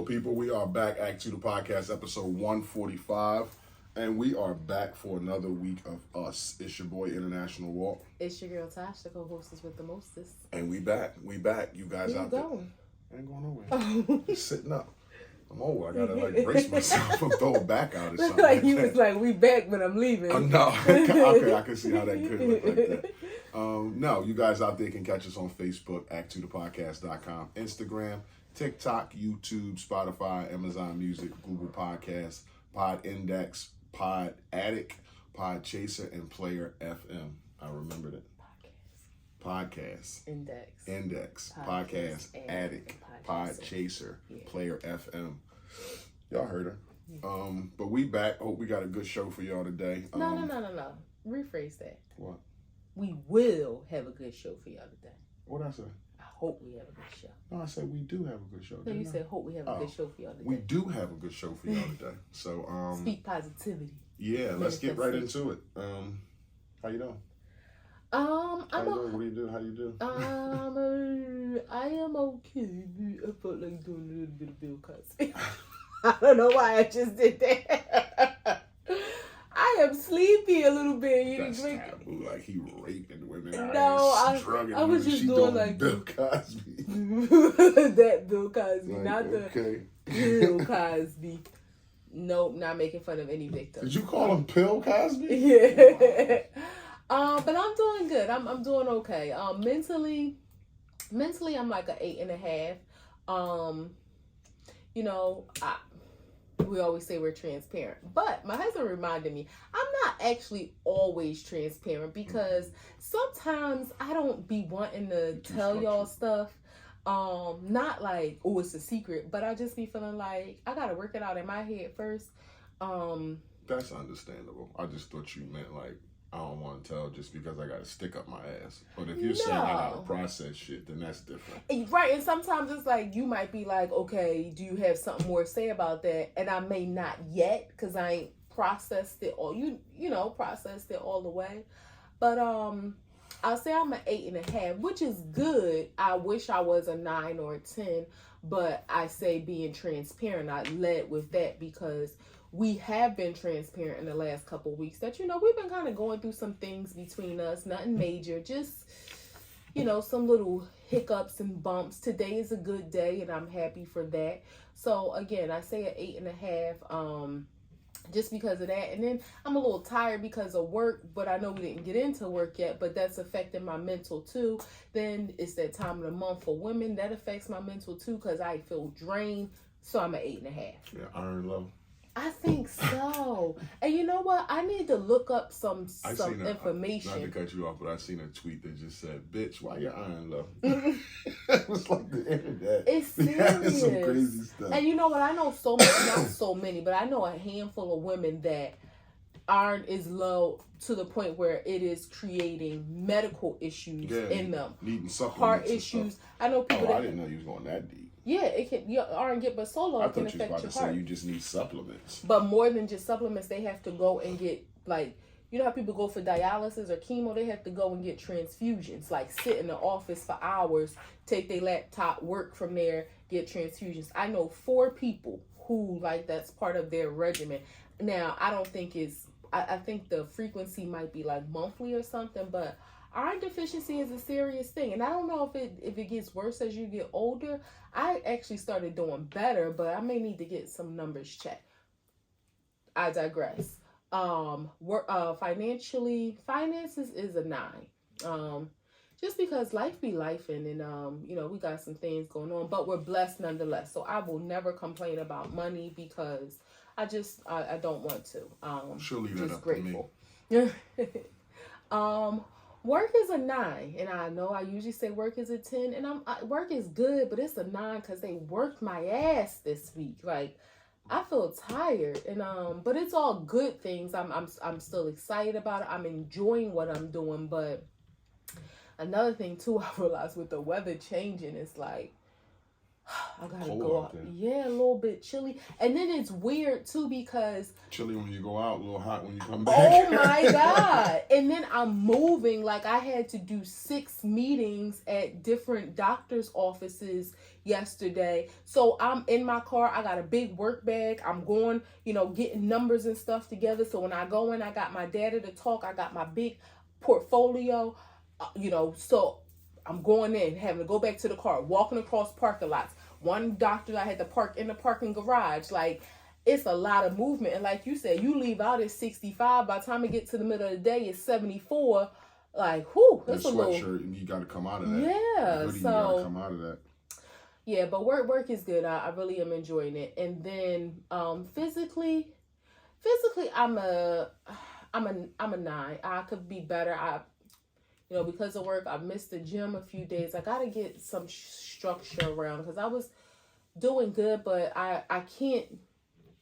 Hello, people. We are back. A2TP podcast, episode 145. And we are back for another week of us. It's your boy, International Walk. It's your girl, Tosh, the co-hostess with the mostest. And we back. You guys Where out you going? there. I ain't going nowhere. Just sitting up. I'm old. I gotta brace myself from throwing back out or something. Like you was like, we back, but I'm leaving. No. Okay, I can see how that could look like that. No, you guys out there can catch us on Facebook, A2TPodcast.com, Instagram, TikTok, YouTube, Spotify, Amazon Music, Google Podcasts, Pod Index, Pod Addict, Pod Chaser, and Player FM. I remembered it. Podcast. Index. Podcast Addict. Pod Chaser. Yeah. Player FM. Y'all heard her. Yeah. But we back. Hope we got a good show for y'all today. No. Rephrase that. What? We will have a good show for y'all today. What'd I say? I hope we have a good show. No, I said we do have a good show. No, you said hope we have a good show for y'all today. We do have a good show for y'all today. So speak positivity. Yeah, let's get right into it. How you doing? What do you do? How you do? I am okay. I felt like doing a little bit of Bill Cosby. I don't know why I just did that. I am sleepy a little bit. You didn't drink taboo, like he raping women. No, I was just doing like Bill Cosby. That Bill Cosby, like, not the Bill Cosby. Nope, not making fun of any victim. Did you call him Bill Cosby? Yeah. But I'm doing good. I'm doing okay. Mentally, I'm like an 8.5. We always say we're transparent, but my husband reminded me I'm not actually always transparent because sometimes I don't be wanting to tell y'all stuff. Not like, oh, it's a secret, but I just be feeling like I gotta work it out in my head first. That's understandable. I just thought you meant like, I don't want to tell just because I got to stick up my ass. But if you're saying I got to process shit, then that's different. Right, and sometimes it's like, you might be like, okay, do you have something more to say about that? And I may not yet, because I ain't processed it all, processed it all the way. But I'll say I'm an 8.5, which is good. I wish I was a 9 or a 10, but I say being transparent, I led with that because we have been transparent in the last couple of weeks that, we've been kind of going through some things between us, nothing major, just, some little hiccups and bumps. Today is a good day and I'm happy for that. So again, I say an 8.5, just because of that. And then I'm a little tired because of work, but I know we didn't get into work yet, but that's affecting my mental too. Then it's that time of the month for women that affects my mental too, because I feel drained. So I'm an 8.5. Yeah, iron low. I think so. And you know what? I need to look up some information. Not to cut you off, but I seen a tweet that just said, bitch, why your iron low? It was like the internet. It's serious. Some crazy stuff. And you know what? I know so many, not so many, but I know a handful of women that iron is low to the point where it is creating medical issues in them. Needing supplements. Heart issues. I know people I didn't know you was going that deep. Yeah, it can. Your iron get, but so low it can affect your heart. I thought you was about to say you just need supplements. But more than just supplements, they have to go and get like, how people go for dialysis or chemo. They have to go and get transfusions, like sit in the office for hours, take their laptop, work from there, get transfusions. I know 4 people who like that's part of their regimen. Now I don't think I think the frequency might be like monthly or something, but iron deficiency is a serious thing, and I don't know if it gets worse as you get older. I actually started doing better, but I may need to get some numbers checked. I digress. Finances is a 9. Just because life be lifing, and we got some things going on, but we're blessed nonetheless. So I will never complain about money because I don't want to. She'll leave that up grateful. To me. Work is a 9, and I know I usually say work is a 10, and work is good, but it's a 9 because they worked my ass this week. Like, I feel tired, and but it's all good things. I'm still excited about it. I'm enjoying what I'm doing, but another thing too, I realized with the weather changing, it's like I gotta Cold go out out. there. Yeah, a little bit chilly. And then it's weird too because Chilly when you go out, a little hot when you come back. oh my God. And then I'm moving. Like I had to do 6 meetings at different doctor's offices yesterday. So I'm in my car. I got a big work bag. I'm going, getting numbers and stuff together. So when I go in, I got my data to talk. I got my big portfolio, so I'm going in, having to go back to the car, walking across parking lots. One doctor I had to park in the parking garage. Like, it's a lot of movement. And like you said, you leave out at 65. By the time it gets to the middle of the day, it's 74. Like, whew, that's a sweatshirt, and you got to come out of that. Yeah, you got to come out of that. Yeah, but work is good. I really am enjoying it. And then physically, I'm a 9. I could be better. Because of work, I missed the gym a few days. I got to get some structure around because I was doing good, but I can't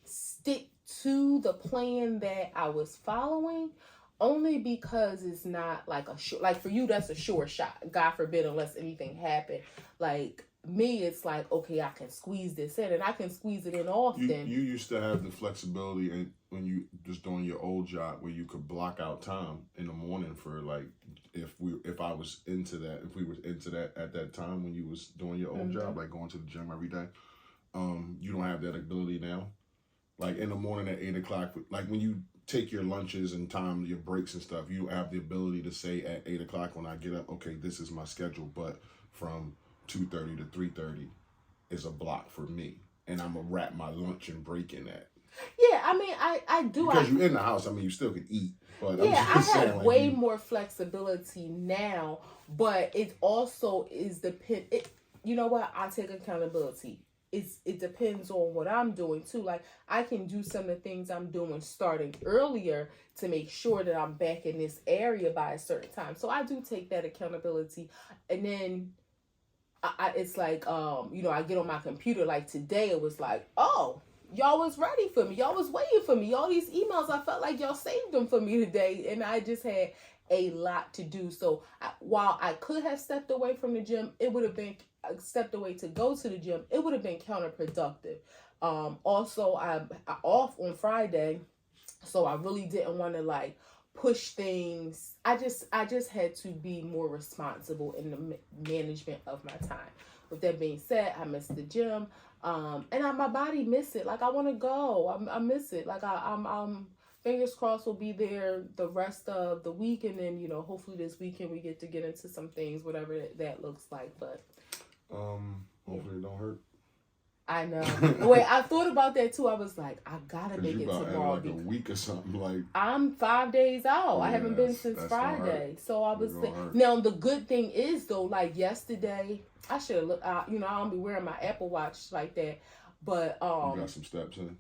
stick to the plan that I was following only because it's not like like for you, that's a sure shot. God forbid, unless anything happened. Like me, it's like, okay, I can squeeze this in and I can squeeze it in often. You used to have the flexibility and when you just doing your old job where you could block out time in the morning for like, if we were into that at that time when you was doing your old job, like going to the gym every day, you don't have that ability now. Like in the morning at 8 o'clock, like when you take your lunches and time, your breaks and stuff, you have the ability to say at 8 o'clock when I get up, okay, this is my schedule, but from 2:30 to 3:30 is a block for me, and I'm gonna wrap my lunch and break in that. Yeah, I mean, I do. Because you're in the house, I mean, you still can eat. But yeah, I have like way more flexibility now, but it also is you know what? I take accountability. It depends on what I'm doing too. Like I can do some of the things I'm doing starting earlier to make sure that I'm back in this area by a certain time. So I do take that accountability, and then it's like I get on my computer. Like today, it was like, oh, y'all was ready for me. Y'all was waiting for me. All these emails, I felt like y'all saved them for me today, and I just had a lot to do. So while I could have stepped away from the gym, it would have been stepped away to go to the gym. It would have been counterproductive. Also, I'm off on Friday, so I really didn't want to like push things. I just had to be more responsible in the management of my time. With that being said, I missed the gym, and my body miss it. Like I want to go. I miss it. Like I'm fingers crossed we'll be there the rest of the week, and then hopefully this weekend we get to get into some things, whatever that looks like. But hopefully it don't hurt. I know. Wait, I thought about that too. I was like, I gotta make it tomorrow. Like a week or something. Like I'm 5 days out. Yeah, I haven't been since Friday, so I was now. The good thing is though, like yesterday, I should have looked. I don't be wearing my Apple Watch like that, but you got some steps in.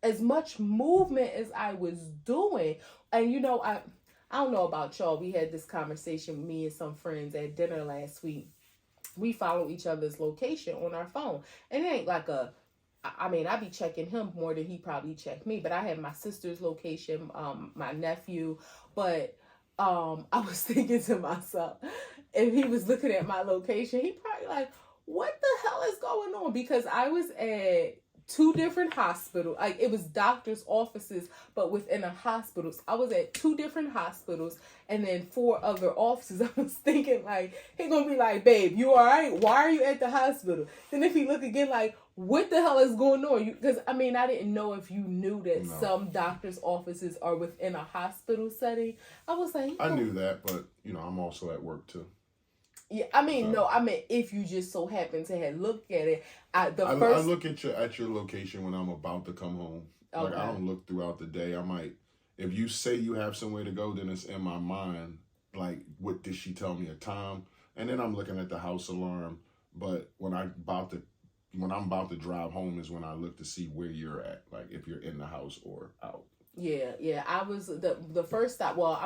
As much movement as I was doing, and I don't know about y'all. We had this conversation, me and some friends at dinner last week. We follow each other's location on our phone. And it ain't like I be checking him more than he probably checked me. But I have my sister's location, my nephew. But I was thinking to myself, if he was looking at my location, he probably like, what the hell is going on? Because I was at 2 different hospitals. Like it was doctor's offices, but within a hospital. I was at 2 different hospitals and then 4 other offices. I was thinking like, he gonna be like, babe, you all right? Why are you at the hospital? Then if he look again like, what the hell is going on? Because I didn't know if you knew that some doctor's offices are within a hospital setting. I was like, I knew that, but I'm also at work too. Yeah, if you just so happen to have looked at it, I look at your location when I'm about to come home. Okay. Like I don't look throughout the day. I might, if you say you have somewhere to go, then it's in my mind. Like, what did she tell me a time? And then I'm looking at the house alarm. But when I'm about to drive home is when I look to see where you're at. Like if you're in the house or out. Yeah. I was the first stop. Well,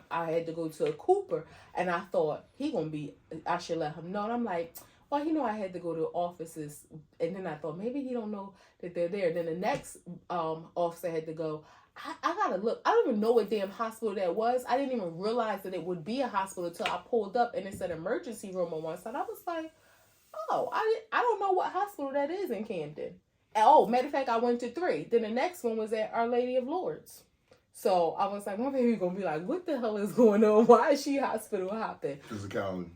I had to go to a Cooper, and I thought I should let him know. And I'm like, well, I had to go to offices, and then I thought maybe he don't know that they're there. Then the next office I had to go. I gotta look. I don't even know what damn hospital that was. I didn't even realize that it would be a hospital until I pulled up and it said emergency room on one side. I was like, Oh, I don't know what hospital that is in Camden. Oh, matter of fact, I went to 3. Then the next one was at Our Lady of Lourdes. So I was like, my baby gonna be like, what the hell is going on? Why is she hospital hopping? Physicality.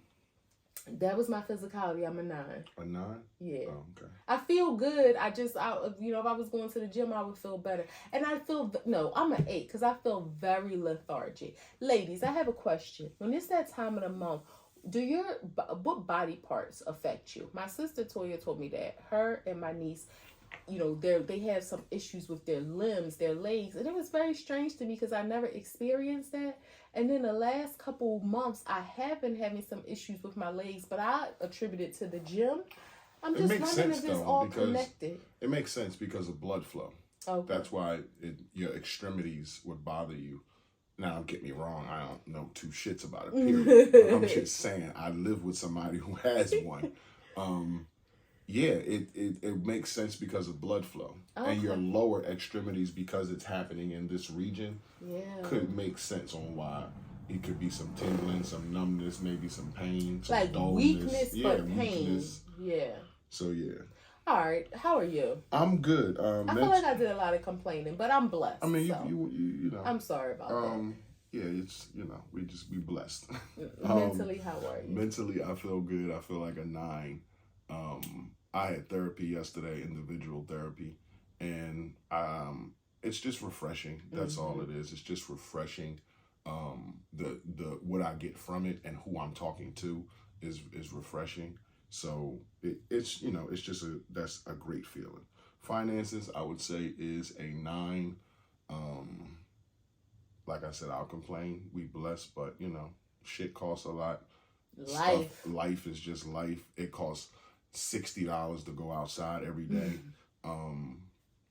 That was my physicality. I'm a 9. A 9? Yeah. Oh, okay. I feel good. I if I was going to the gym, I would feel better. And I feel, no, I'm an 8 because I feel very lethargic. Ladies, I have a question. When it's that time of the month, what body parts affect you? My sister Toya told me that her and my niece, they have some issues with their limbs, their legs, and it was very strange to me because I never experienced that. And then the last couple months, I have been having some issues with my legs, but I attribute it to the gym. I'm just wondering if it's all connected. It makes sense because of blood flow. Okay. That's why your extremities would bother you. Now, don't get me wrong, I don't know 2 shits about it, period. I'm just saying, I live with somebody who has one. Yeah, it makes sense because of blood flow. Okay. And your lower extremities, because it's happening in this region, could make sense on why it could be some tingling, some numbness, maybe some pain, some like dullness. Weakness, but pain. Weakness. Yeah. So, yeah. All right. How are you? I'm good. I feel like I did a lot of complaining, but I'm blessed. I mean, so. you know. I'm sorry about that. Yeah, it's, we blessed. Mentally, how are you? Mentally, I feel good. I feel like a 9. I had therapy yesterday, individual therapy, and it's just refreshing. That's all it is. It's just refreshing. The what I get from it and who I'm talking to is refreshing. So it's just that's a great feeling. Finances, I would say, is a 9. Like I said, I'll complain. We blessed, but shit costs a lot. Life is just life. It costs $60 to go outside every day.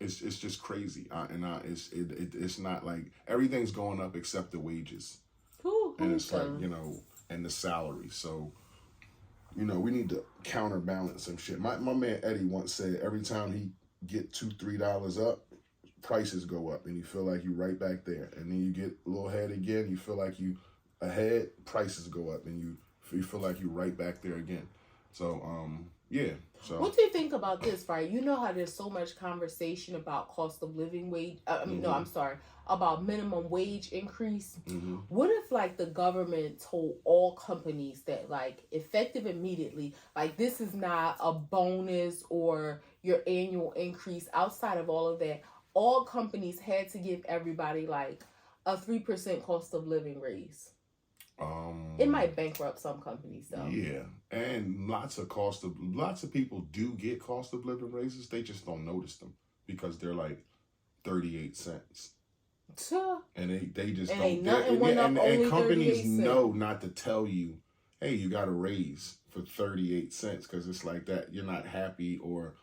It's just crazy. It's not like everything's going up except the wages. And it's like, and the salary. So, we need to counterbalance some shit. My man Eddie once said every time he get $2-3 up, prices go up and you feel like you right back there. And then you get a little ahead again, you feel like you ahead, prices go up and you feel like you right back there again. So, yeah. So what do you think about this, right? You know how there's so much conversation about cost of living about minimum wage increase. What if like the government told all companies that like effective immediately, like this is not a bonus or your annual increase outside of all of that, all companies had to give everybody like a 3% cost of living raise? It might bankrupt some companies though. Yeah, and lots of people do get cost of living raises. They just don't notice them because they're like 38 cents. And they just don't. And companies know not to tell you, hey, you got a raise for 38 cents because it's like that. You're not happy or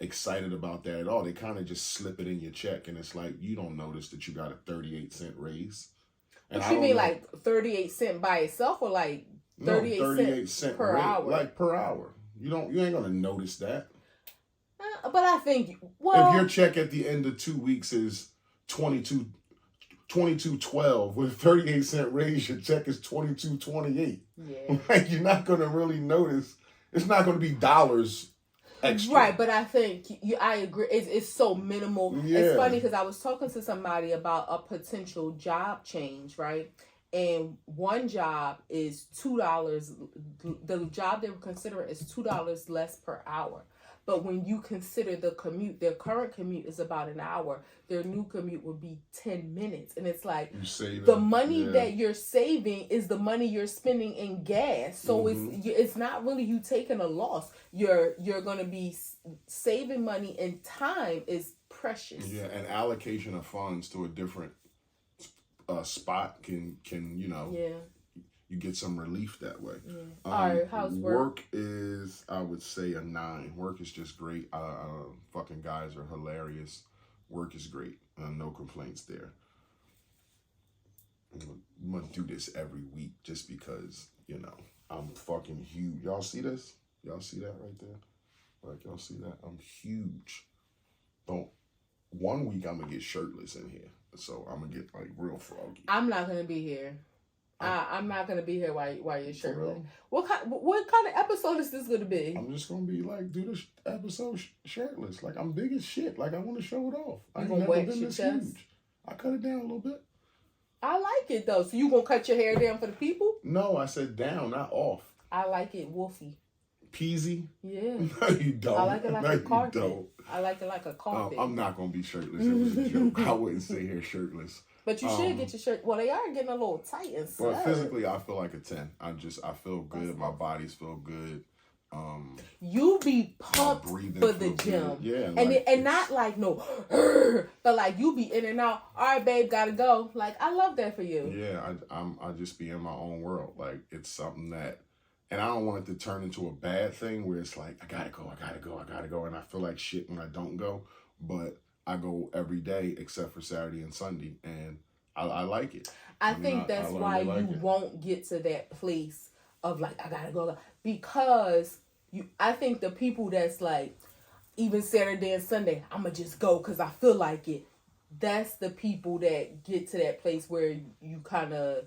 excited about that at all. They kind of just slip it in your check, and it's like you don't notice that you got a 38-cent raise. But you mean like 38 cents by itself or like 38 cents per hour? Like per hour. You ain't gonna notice that. But I think if your check at the end of 2 weeks is $22.12 with a 38-cent raise, your check is $22.28. Yeah. Like you're not gonna really notice. It's not gonna be dollars extra. Right, but I think I agree. It's so minimal. Yeah. It's funny because I was talking to somebody about a potential job change, right? And one job is $2. The job they were considering is $2 less per hour. But when you consider the commute, their current commute is about an hour. Their new commute would be 10 minutes. And it's like the money that you're saving is the money you're spending in gas. So it's not really you taking a loss. You're going to be saving money, and time is precious. Yeah, and allocation of funds to a different spot can you get some relief that way. Yeah. All right, how's work? Work is, I would say, a 9. Work is just great. Fucking guys are hilarious. Work is great. No complaints there. I'm gonna do this every week just because, I'm fucking huge. Y'all see this? Y'all see that right there? Like, y'all see that? I'm huge. One week I'm gonna get shirtless in here. So I'm gonna get like real froggy. I'm not gonna be here. I'm not gonna be here while you're shirtless. real? What kind of episode is this gonna be? I'm just gonna be like, do this episode shirtless. Like, I'm big as shit. Like, I want to show it off. I ain't gonna never wax been your this chest? huge. I cut it down a little bit. I like it though. So you gonna cut your hair down for the people? No, I said down, not off. I like it woofy. Peasy? Yeah. No, you don't. I like it like no, a carpet. You don't. I like it like a carpet. I'm not gonna be shirtless. It was a joke. I wouldn't stay here shirtless. But you should get your shirt. Well, they are getting a little tight and stuff. But physically, I feel like a 10. I feel good. My bodies feel good. You be pumped for the gym. Yeah. And not like no, but like you be in and out. All right, babe, gotta go. Like, I love that for you. Yeah, I just be in my own world. Like, it's something that, and I don't want it to turn into a bad thing where it's like, I gotta go. And I feel like shit when I don't go. But I go every day except for Saturday and Sunday, and I like it. I think that's why you won't get to that place of like, I gotta go, because I think the people that's like, even Saturday and Sunday, I'm gonna just go because I feel like it. That's the people that get to that place where you kind of,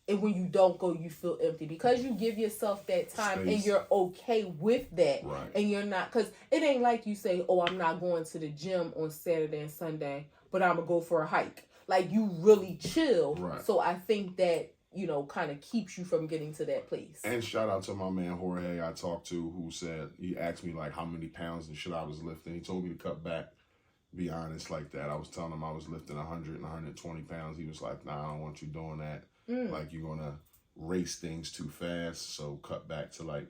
and when you don't go, you feel empty because you give yourself that time and you're okay with that. Right. And you're not, because it ain't like you say, oh, I'm not going to the gym on Saturday and Sunday, but I'm going to go for a hike. Like, you really chill. Right. So I think that, kind of keeps you from getting to that place. And shout out to my man Jorge I talked to, who said, he asked me like how many pounds and shit I was lifting. He told me to cut back. Be honest like that. I was telling him I was lifting 100 and 120 pounds. He was like, nah, I don't want you doing that. Like, you're going to race things too fast. So cut back to like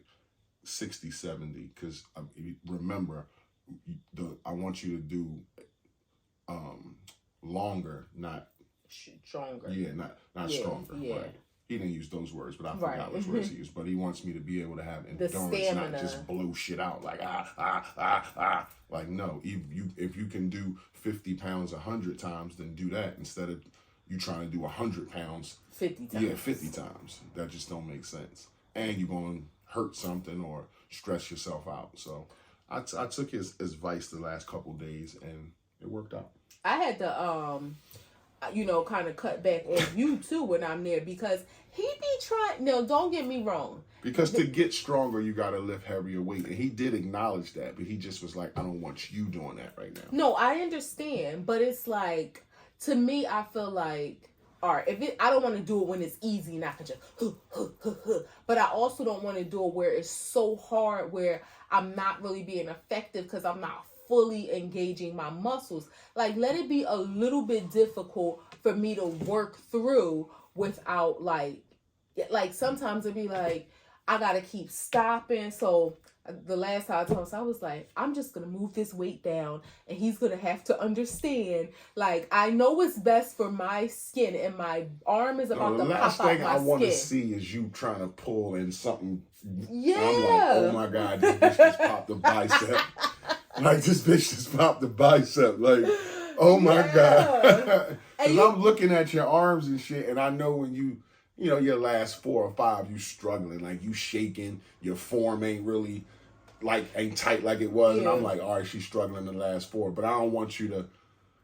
60, 70. Because remember, I want you to do longer, not stronger. Yeah, not stronger. Yeah. Right. He didn't use those words, but I forgot which words he used. But he wants me to be able to have endurance, not just blow shit out like Like, no, if you can do 50 pounds 100 times, then do that instead of you trying to do 100 pounds 50 times. Yeah, 50 times. That just don't make sense. And you're going to hurt something or stress yourself out. So I took his advice the last couple days, and it worked out. I had to kind of cut back on you too when I'm there, because he be trying. No, don't get me wrong. Because to get stronger, you got to lift heavier weight. And he did acknowledge that, but he just was like, I don't want you doing that right now. No, I understand. But it's like, to me, I feel like, all right, I don't want to do it when it's easy and I can just, but I also don't want to do it where it's so hard where I'm not really being effective because I'm not fully engaging my muscles. Like, let it be a little bit difficult for me to work through without like sometimes it'd be like, I gotta keep stopping. So the last time I told him, I was like, I'm just gonna move this weight down, and he's gonna have to understand. Like, I know what's best for my skin, and my arm is about to pop out my skin. The last thing I want to see is you trying to pull in something. Yeah. I'm like, oh my God, this bitch just popped the bicep. Like, this bitch just popped the bicep. Like, oh my God. Because I'm looking at your arms and shit, and I know when your last 4 or 5, you struggling. Like, you shaking. Your form ain't really, ain't tight like it was. Yeah. And I'm like, all right, she's struggling the last 4. But I don't want you to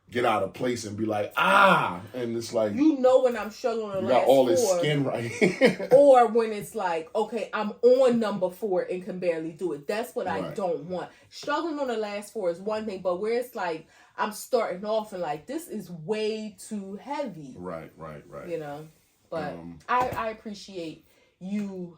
get out of place and be like, and it's like, when I'm struggling the last 4. You got all this skin right. Or when it's like, okay, I'm on number 4 and can barely do it. That's what I don't want. Struggling on the last 4 is one thing, but where it's like, I'm starting off and like, this is way too heavy. Right. But I appreciate you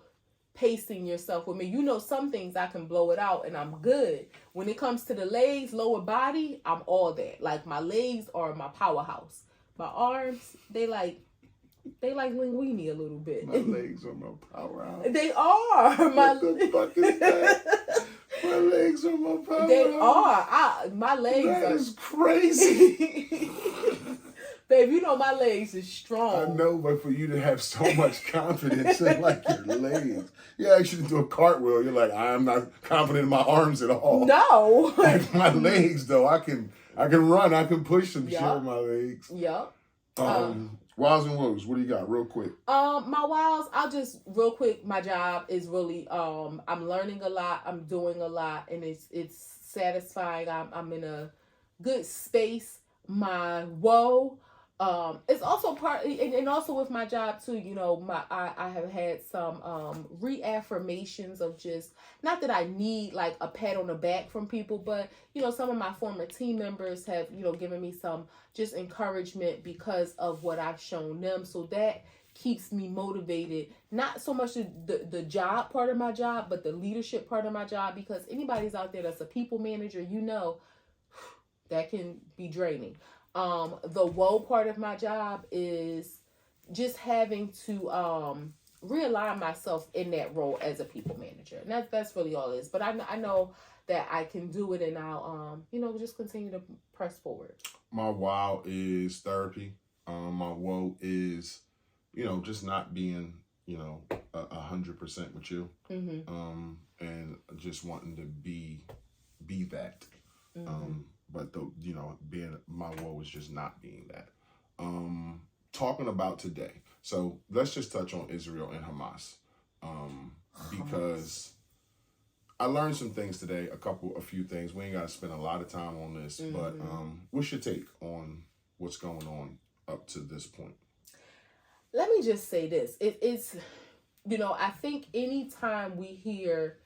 pacing yourself with me. Some things I can blow it out and I'm good. When it comes to the legs, lower body, I'm all that. Like, my legs are my powerhouse. My arms, they like linguine a little bit. My legs are my powerhouse. They are. What the fuck is that? My legs are my powerhouse. They are. My legs that are. is crazy. Babe, my legs is strong. I know, but for you to have so much confidence in your legs, you actually do a cartwheel. You're like, I'm not confident in my arms at all. No, my legs though, I can run, I can push some shit with my legs. Yep. Wows and woes. What do you got, real quick? My wows. I'll just real quick. My job is really I'm learning a lot. I'm doing a lot, and it's satisfying. I'm in a good space. My woe. It's also part, and also with my job too, you know, I have had some reaffirmations of just, not that I need like a pat on the back from people, but you know, some of my former team members have, you know, given me some just encouragement because of what I've shown them. So that keeps me motivated, not so much the job part of my job, but the leadership part of my job, because anybody's out there that's a people manager, you know, that can be draining. The woe part of my job is just having to realign myself in that role as a people manager. And that's really all it is. But I know that I can do it, and I'll you know, just continue to press forward. My wow is therapy. My woe is, you know, just not being, you know, 100% with you. Mm-hmm. And just wanting to be that. Mm-hmm. But the, you know, being, my woe is just not being that. Talking about today. So let's just touch on Israel and Hamas. Because I learned some things today, a few things. We ain't got to spend a lot of time on this, Mm-hmm. but what's your take on what's going on up to this point? Let me just say this. It's, you know, I think anytime we hear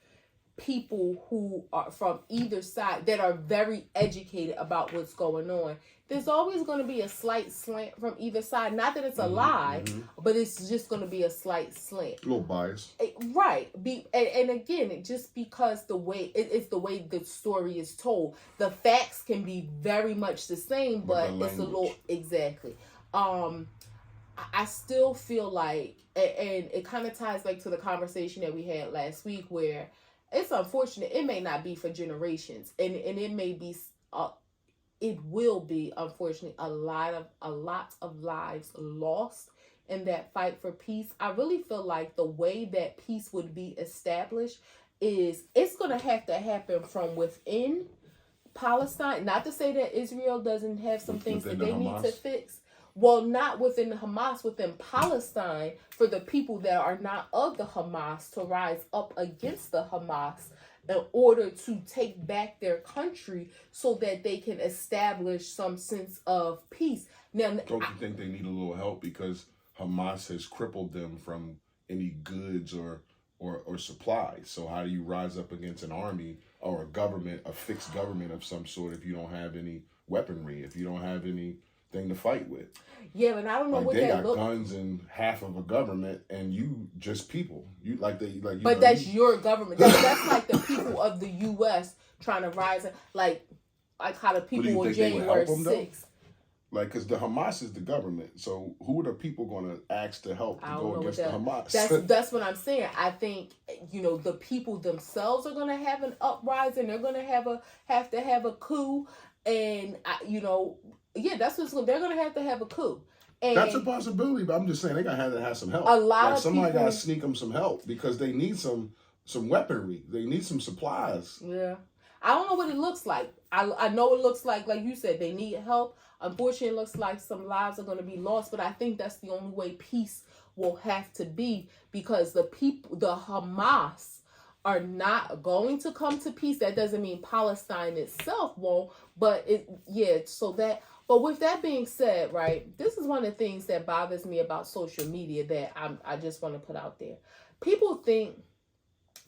people who are from either side that are very educated about what's going on, there's always going to be a slight slant from either side. Not that it's a lie, but it's just going to be a slight slant. A little bias. Right. And again, just because the way it's the way the story is told, the facts can be very much the same, but it's a little, exactly. I still feel like, and it kind of ties back to the conversation that we had last week, where it's unfortunate. It may not be for generations, and it may be, it will be, unfortunately, a lot of lives lost in that fight for peace. I really feel like the way that peace would be established is, it's going to have to happen from within Palestine. Not to say that Israel doesn't have some things that they need to fix. Well, not within the Hamas, within Palestine, for the people that are not of the Hamas to rise up against the Hamas in order to take back their country so that they can establish some sense of peace. Now, don't you think they need a little help, because Hamas has crippled them from any goods or supplies? So how do you rise up against an army or a government, a fixed government of some sort, if you don't have any weaponry, if you don't have anything to fight with? Yeah, but I don't know like what they that got guns and half of a government, and you just people. You like they like. You but know, that's your government. That's like the people of the U.S. trying to rise up, like how the people on January 6th. Like, because the Hamas is the government, so who are the people going to ask to help to go against the Hamas? That's what I'm saying. I think, you know, the people themselves are going to have an uprising. They're going to have to have a coup, and you know, yeah, that's what's they're going to have a coup. And that's a possibility, but I'm just saying they're going to have some help. A lot of somebody people, got to sneak them some help, because they need some weaponry. They need some supplies. Yeah, I don't know what it looks like. I know it looks like you said, they need help. Unfortunately, it looks like some lives are going to be lost, but I think that's the only way peace will have to be, because the people, the Hamas, are not going to come to peace. That doesn't mean Palestine itself won't, but but with that being said, right, this is one of the things that bothers me about social media that I just want to put out there. People think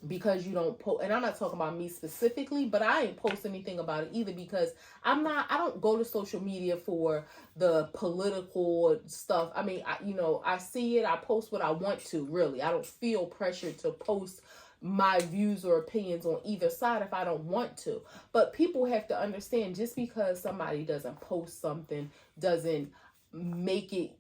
because you don't post, and I'm not talking about me specifically, but I ain't post anything about it either, because I don't go to social media for the political stuff. I mean, I see it, I post what I want to, really. I don't feel pressured to post my views or opinions on either side if I don't want to. But people have to understand, just because somebody doesn't post something doesn't make a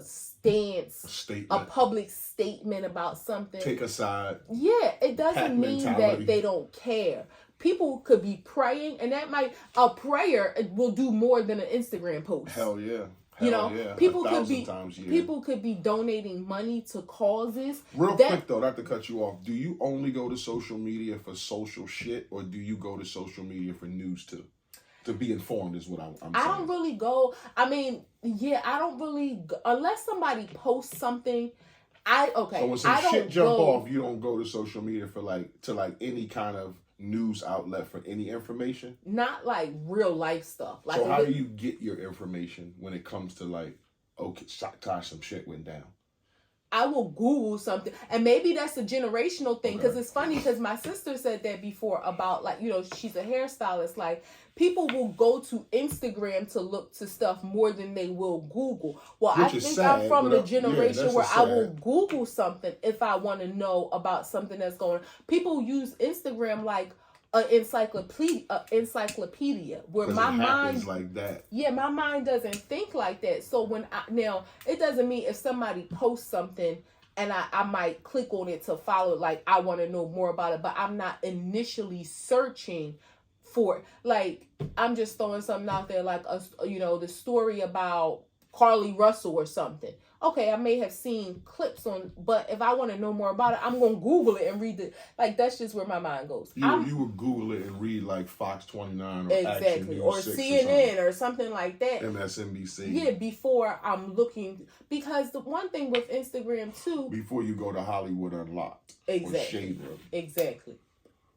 statement, a public statement about something. Take a side. Yeah, it doesn't mean that they don't care. People could be praying, and a prayer will do more than an Instagram post. Hell yeah. People could be donating money to causes. Real quick though, not to cut you off. Do you only go to social media for social shit, or do you go to social media for news too? To be informed is what I'm saying. I don't really go. I mean, yeah, I don't really unless somebody posts something. So when some shit jump off, you don't go to social media for like any kind of news outlet for any information? Not like real life stuff. Like, so how do you get your information when it comes to like, okay, Tosh, some shit went down? I will Google something, and maybe that's a generational thing, because it's funny, because my sister said that before about, like, you know, she's a hairstylist. Like, people will go to Instagram to look to stuff more than they will Google. Well, I think I'm from the generation where I will Google something if I want to know about something that's going on. People use Instagram like an encyclopedia where my mind like that. Yeah, my mind doesn't think like that. So when now it doesn't mean if somebody posts something and I might click on it to follow, like I want to know more about it, but I'm not initially searching for it. Like, I'm just throwing something out there, like the story about Carly Russell or something. Okay, I may have seen clips on, but if I want to know more about it, I'm going to Google it and read it. Like, that's just where my mind goes. You would Google it and read like Fox 29 or exactly, Action News or 6 CNN or something like that. MSNBC. Yeah, before I'm looking, because the one thing with Instagram too. Before you go to Hollywood Unlocked. Exactly. Or Shade Room. Exactly.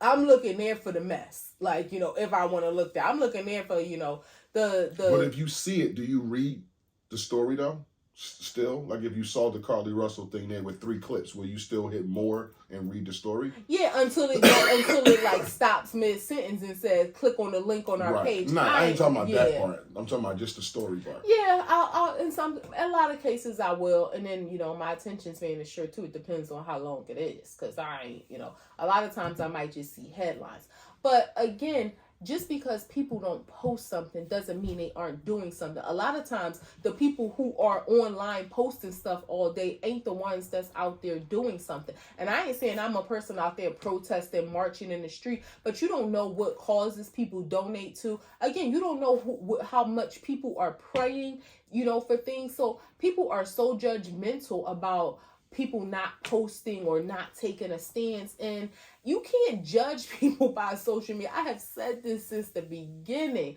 I'm looking there for the mess. Like, if I want to look there, I'm looking there for, the. But if you see it, do you read the story though? Still, like if you saw the Carly Russell thing there with 3 clips, will you still hit more and read the story? Yeah, until it like stops mid sentence and says click on the link on our page. Nah, I ain't talking about that part. I'm talking about just the story part. Yeah, I'll in a lot of cases I will, and then my attention span is short too. It depends on how long it is, because I ain't a lot of times I might just see headlines, but again. Just because people don't post something doesn't mean they aren't doing something. A lot of times, the people who are online posting stuff all day ain't the ones that's out there doing something. And I ain't saying I'm a person out there protesting, marching in the street, but you don't know what causes people donate to. Again, you don't know how much people are praying, for things. So people are so judgmental about people not posting or not taking a stance, and you can't judge people by social media. I have said this since the beginning.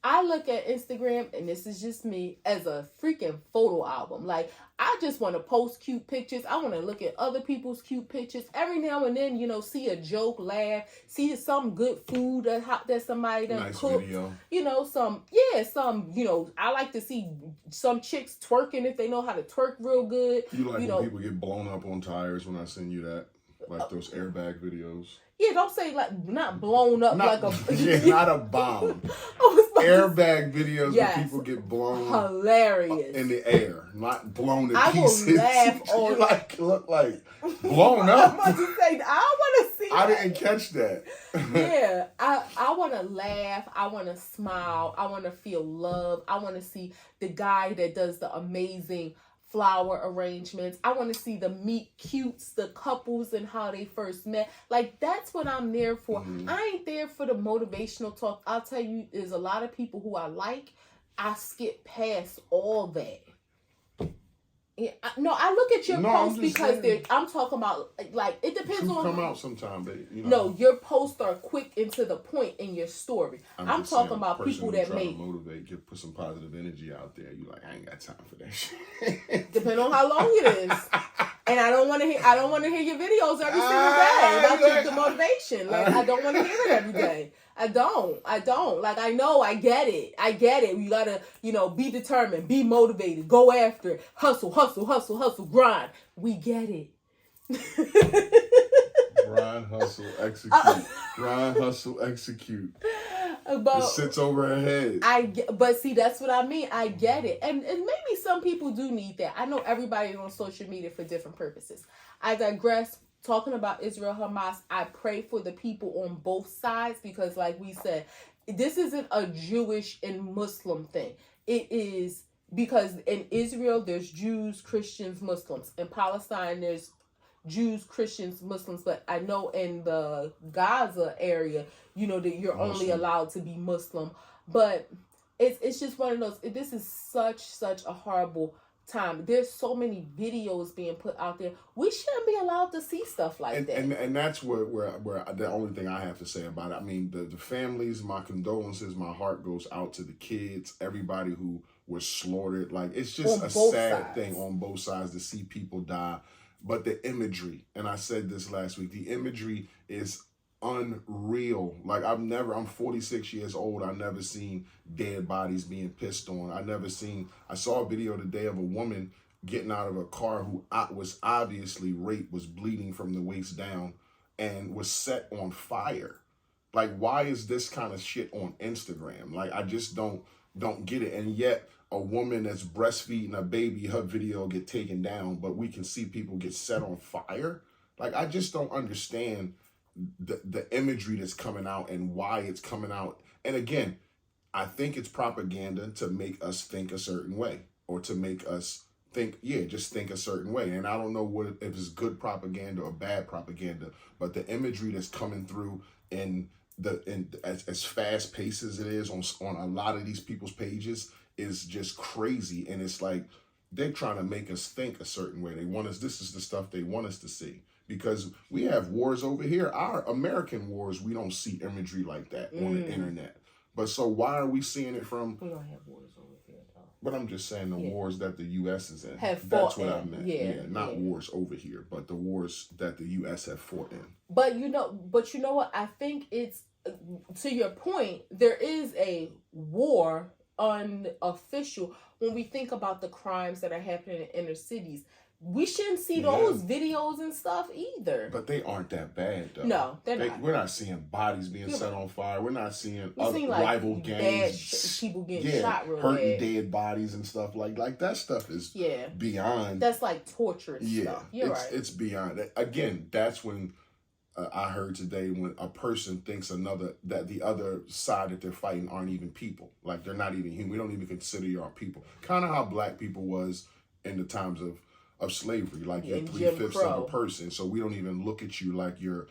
I look at Instagram, and this is just me, as a freaking photo album. Like, I just want to post cute pictures. I want to look at other people's cute pictures. Every now and then, see a joke, laugh, see some good food that somebody done nice cooked. Video. I like to see some chicks twerking if they know how to twerk real good. You like when people get blown up on tires when I send you that? Like those airbag videos. Yeah, don't say like not blown up like a not a bomb. Airbag videos where people get blown hilarious in the air, not blown to pieces. I will laugh all look like blown up. I want to see. I didn't catch that. Yeah, I want to laugh. I want to smile. I want to feel love. I want to see the guy that does the amazing flower arrangements. I want to see the meet cutes, the couples, and how they first met. Like, that's what I'm there for. Mm-hmm. I ain't there for the motivational talk. I'll tell you, there's a lot of people who I skip past all that. Yeah, I look at your posts because I'm talking about, like, it depends on. Come out sometime, babe. No, your posts are quick and to the point in your story. I'm talking about people that motivate, put some positive energy out there. You like, I ain't got time for that shit. Depending on how long it is, and I don't want to hear your videos every single day about the motivation. Like, I don't want to hear it every day. I don't. Like, I know, I get it. You gotta, be determined, be motivated, go after it, hustle, grind. We get it. Grind, hustle, execute. Grind, hustle, execute. It sits over her head. But see, that's what I mean. I get it. And maybe some people do need that. I know everybody's on social media for different purposes. I digress. Talking about Israel, Hamas, I pray for the people on both sides, because like we said, this isn't a Jewish and Muslim thing. It is because in Israel, there's Jews, Christians, Muslims. In Palestine, there's Jews, Christians, Muslims. But I know in the Gaza area, that you're only allowed to be Muslim. But it's just one of those, this is such a horrible time. There's so many videos being put out there. We shouldn't be allowed to see stuff like that. And that's where the only thing I have to say about it. I mean, the families, my condolences, my heart goes out to the kids, everybody who was slaughtered. Like, it's just a sad thing on both sides to see people die. But the imagery, and I said this last week, the imagery is unreal. Like I'm 46 years old. I've never seen dead bodies being pissed on. I saw a video today of a woman getting out of a car who was obviously raped, was bleeding from the waist down, and was set on fire. Like, why is this kind of shit on Instagram? Like, I just don't get it. And yet a woman that's breastfeeding a baby, her video get taken down, but we can see people get set on fire. Like, I just don't understand the imagery that's coming out and why it's coming out. And again, I think it's propaganda to make us think a certain way, or to make us just think a certain way. And I don't know if it's good propaganda or bad propaganda, but the imagery that's coming through as fast paced as it is on a lot of these people's pages is just crazy. And it's like they're trying to make us think a certain way. This is the stuff they want us to see. Because we have wars over here. Our American wars, we don't see imagery like that on the internet. But so why are we seeing it from? We don't have wars over here, though. But I'm just saying the wars that the U.S. is in. That's what I meant. Not wars over here, but the wars that the U.S. have fought in. But you know what? I think it's, to your point, there is a war unofficial when we think about the crimes that are happening in inner cities. We shouldn't see those videos and stuff either. But they aren't that bad, though. No, they're not. We're not seeing bodies being set on fire. We're not seeing other rival gangs. People getting shot real hurting bad. Dead bodies and stuff like that stuff is beyond. That's like torturous stuff. You're right. It's beyond. Again, that's when I heard today when a person thinks that the other side that they're fighting aren't even people. Like, they're not even human. We don't even consider y'all people. Kind of how black people was in the times of slavery, like you're 3/5 of a person. So we don't even look at you like you're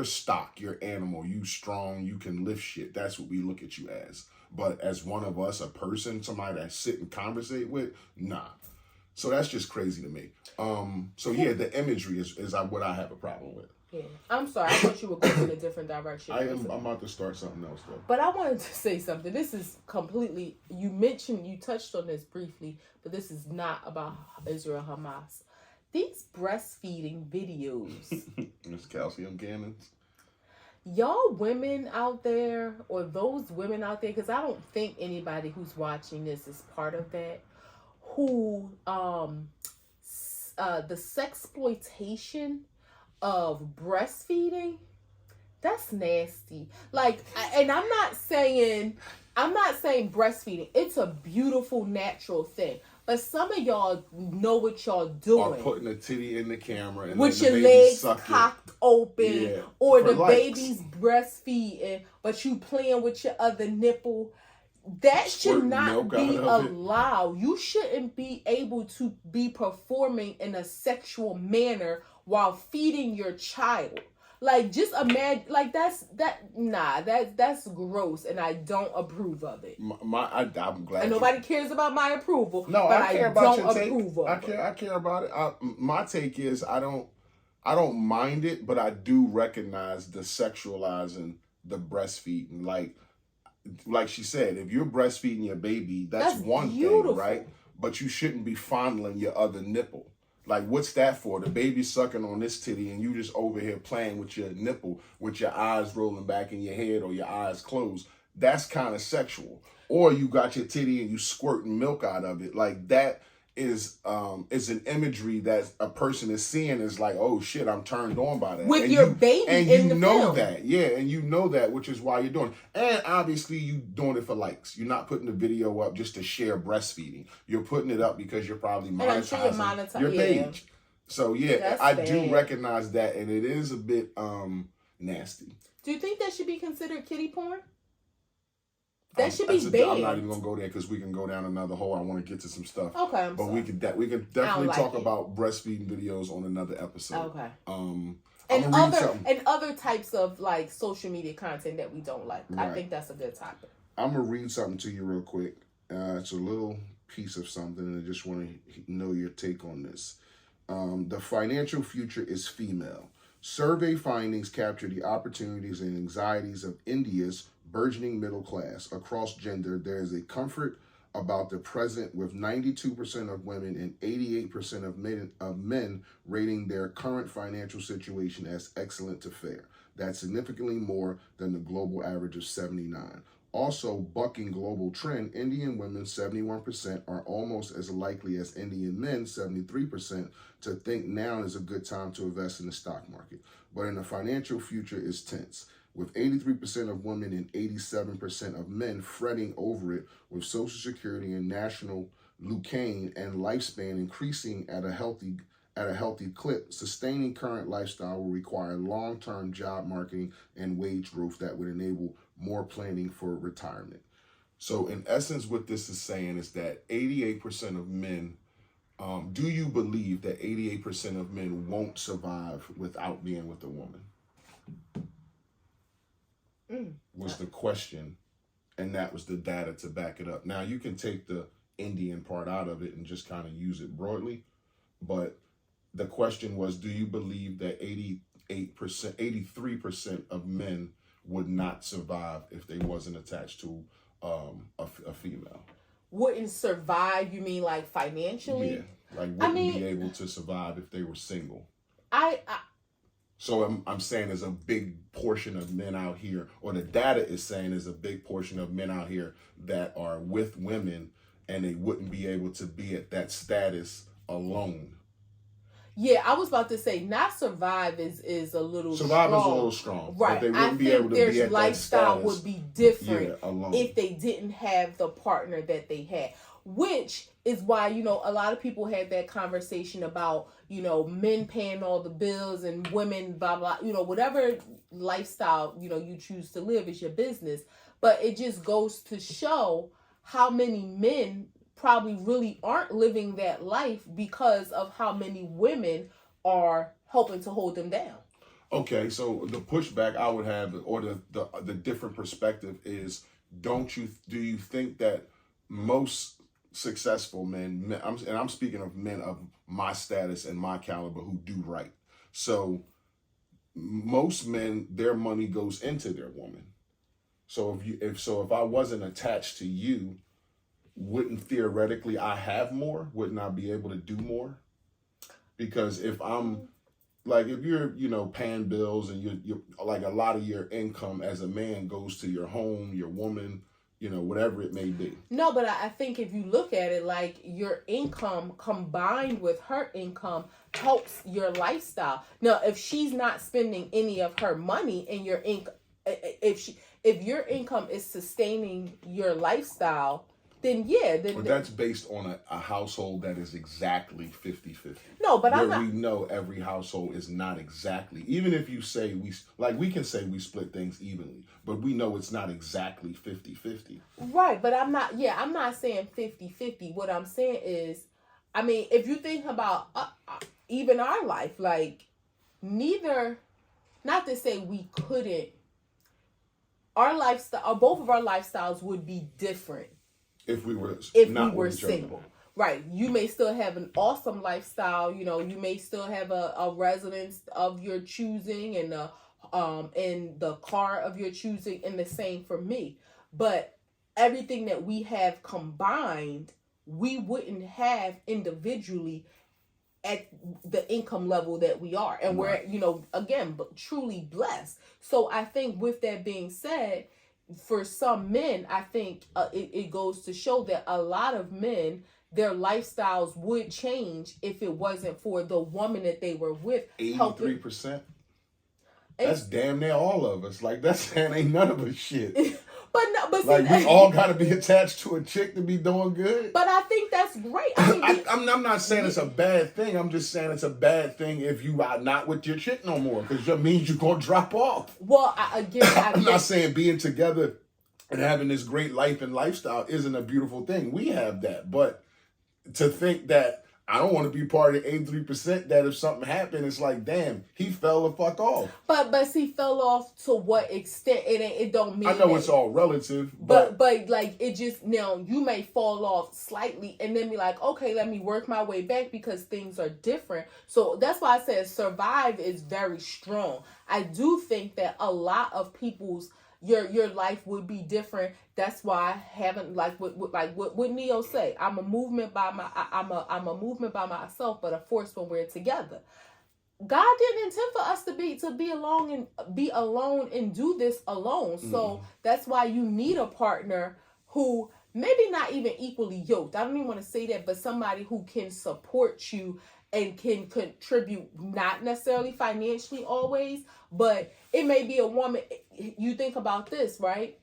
stock, you're animal, you strong, you can lift shit. That's what we look at you as. But as one of us, a person, somebody that sit and conversate with, nah. So that's just crazy to me. The imagery is what I have a problem with. Yeah. I'm sorry, I thought you were going in a different direction. I'm about to start something else though. But I wanted to say something. This is completely, you touched on this briefly, but this is not about Israel Hamas. These breastfeeding videos. It's calcium cannons. Y'all women out there, or those women out there, because I don't think anybody who's watching this is part of that, who the sexploitation of breastfeeding, that's nasty. Like, and I'm not saying breastfeeding. It's a beautiful, natural thing. But some of y'all know what y'all doing. Or putting a titty in the camera and with your legs cocked open, or the baby's breastfeeding, but you playing with your other nipple. That should not be allowed. You shouldn't be able to be performing in a sexual manner while feeding your child. Like, just imagine, like, that's gross, and I don't approve of it. I'm glad. And nobody cares about my approval. No, but I care about your take. I care about it. My take is I don't mind it, but I do recognize the sexualizing the breastfeeding. Like she said, if you're breastfeeding your baby, that's one thing, right? But you shouldn't be fondling your other nipple. Like, what's that for? The baby's sucking on this titty and you just over here playing with your nipple with your eyes rolling back in your head or your eyes closed. That's kind of sexual. Or you got your titty and you squirting milk out of it. Like, that is an imagery that a person is seeing is like, oh shit, I'm turned on by that. With your baby in the film. And you know that. Yeah, and you know that, which is why you're doing it. And obviously you doing it for likes. You're not putting the video up just to share breastfeeding. You're putting it up because you're probably monetizing your page. So yeah, I do recognize that, and it is a bit nasty. Do you think that should be considered kiddie porn? That should be banned. I'm not even gonna go there because we can go down another hole. I want to get to some stuff. Okay, but we can definitely talk about breastfeeding videos on another episode. Okay. And other types of like social media content that we don't like. Right. I think that's a good topic. I'm gonna read something to you real quick. It's a little piece of something, and I just want to know your take on this. The financial future is female. Survey findings capture the opportunities and anxieties of India's burgeoning middle class. Across gender, there is a comfort about the present, with 92% of women and 88% of men rating their current financial situation as excellent to fair. That's significantly more than the global average of 79. Also, bucking global trend, Indian women, 71%, are almost as likely as Indian men, 73%, to think now is a good time to invest in the stock market. But in the financial future is tense, with 83% of women and 87% of men fretting over it, with Social Security and national leucaine and lifespan increasing at a healthy clip. Sustaining current lifestyle will require long-term job marketing and wage growth that would enable more planning for retirement. So in essence, what this is saying is that 88% of men, do you believe that 88% of men won't survive without being with a woman? Was the question, and that was the data to back it up. Now, you can take the Indian part out of it and just kind of use it broadly, but the question was, do you believe that 83% of men would not survive if they wasn't attached to a female? Wouldn't survive, you mean like financially? Yeah, like wouldn't be able to survive if they were single. So I'm saying there's a big portion of men out here, or the data is saying there's a big portion of men out here that are with women and they wouldn't be able to be at that status alone. Yeah, I was about to say not survive is a little survive strong. Is a little strong. Right. But they wouldn't be able to be at lifestyle that status, would be different alone. if they didn't have the partner that they had. Which is why, a lot of people had that conversation about, men paying all the bills and women, blah, blah, whatever lifestyle, you choose to live is your business. But it just goes to show how many men probably really aren't living that life because of how many women are helping to hold them down. Okay, so the pushback I would have, or the different perspective is, do you think that most successful men, and I'm speaking of men of my status and my caliber who do right. So most men, their money goes into their woman. So if I wasn't attached to you, wouldn't theoretically I have more? Wouldn't I be able to do more? Because if I'm like, if you're, paying bills and you're like, a lot of your income as a man goes to your home, your woman, whatever it may be. No, but I think if you look at it, like, your income combined with her income helps your lifestyle. Now, if she's not spending any of her money and your income, if your income is sustaining your lifestyle, then yeah. But that's based on a household that is exactly 50-50. No, but I'm not. We know every household is not exactly. Even if you say we can say we split things evenly, but we know it's not exactly 50-50. Right, but I'm not saying 50-50. What I'm saying is, if you think about even our life, like, not to say we couldn't, our lifestyle, or both of our lifestyles would be different. If we were single. Right. You may still have an awesome lifestyle. You may still have a residence of your choosing and the car of your choosing, and the same for me. But everything that we have combined, we wouldn't have individually at the income level that we are. And we're, again, truly blessed. So I think with that being said, for some men, I think it goes to show that a lot of men, their lifestyles would change if it wasn't for the woman that they were with. 83%? That's damn near all of us. Like, that ain't none of us shit. But like, we all got to be attached to a chick to be doing good. But I think that's great. I'm not saying it's a bad thing. I'm just saying it's a bad thing if you are not with your chick no more, because that means you're going to drop off. Well, I'm not saying being together and having this great life and lifestyle isn't a beautiful thing. We have that. But to think that I don't want to be part of the 83% that if something happened, it's like, damn, he fell the fuck off. But he fell off to what extent? It don't mean. I know it's all relative, but like, it just, now you may fall off slightly and then be like, okay, let me work my way back because things are different. So that's why I said survive is very strong. I do think that a lot of people's your life would be different. That's why I haven't, like what Neo say, I'm a movement by myself, but a force when we're together. God didn't intend for us to be alone and do this alone. So that's why you need a partner who maybe not even equally yoked. I don't even want to say that, but somebody who can support you and can contribute, not necessarily financially always, but it may be a woman. You think about this, right?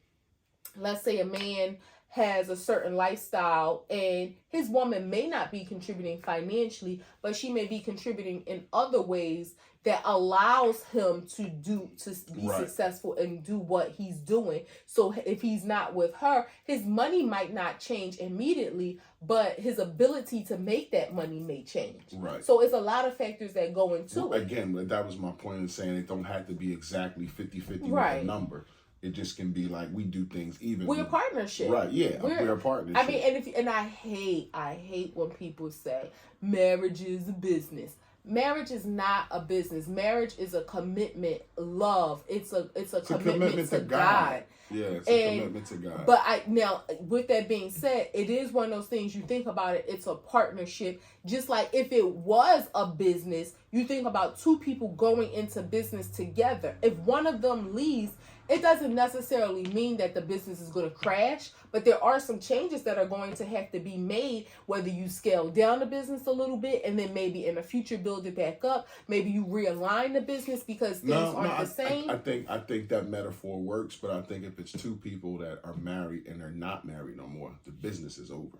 Let's say a man has a certain lifestyle and his woman may not be contributing financially, but she may be contributing in other ways that allows him to be successful and do what he's doing. So if he's not with her, his money might not change immediately, but his ability to make that money may change. Right. So it's a lot of factors that go into it. Again, that was my point in saying it don't have to be exactly 50-50 with a number. It just can be like we do things even. We're a partnership, right? Yeah, we're a partnership. I mean, and I hate when people say marriage is a business. Marriage is not a business. Marriage is a commitment, love. It's a commitment to God. Yeah, it's a commitment to God. But now, with that being said, it is one of those things. You think about it, it's a partnership. Just like if it was a business, you think about two people going into business together. If one of them leaves, it doesn't necessarily mean that the business is going to crash, but there are some changes that are going to have to be made, whether you scale down the business a little bit and then maybe in the future build it back up. Maybe you realign the business because things aren't the same. I think that metaphor works, but I think if it's two people that are married and they're not married no more, the business is over.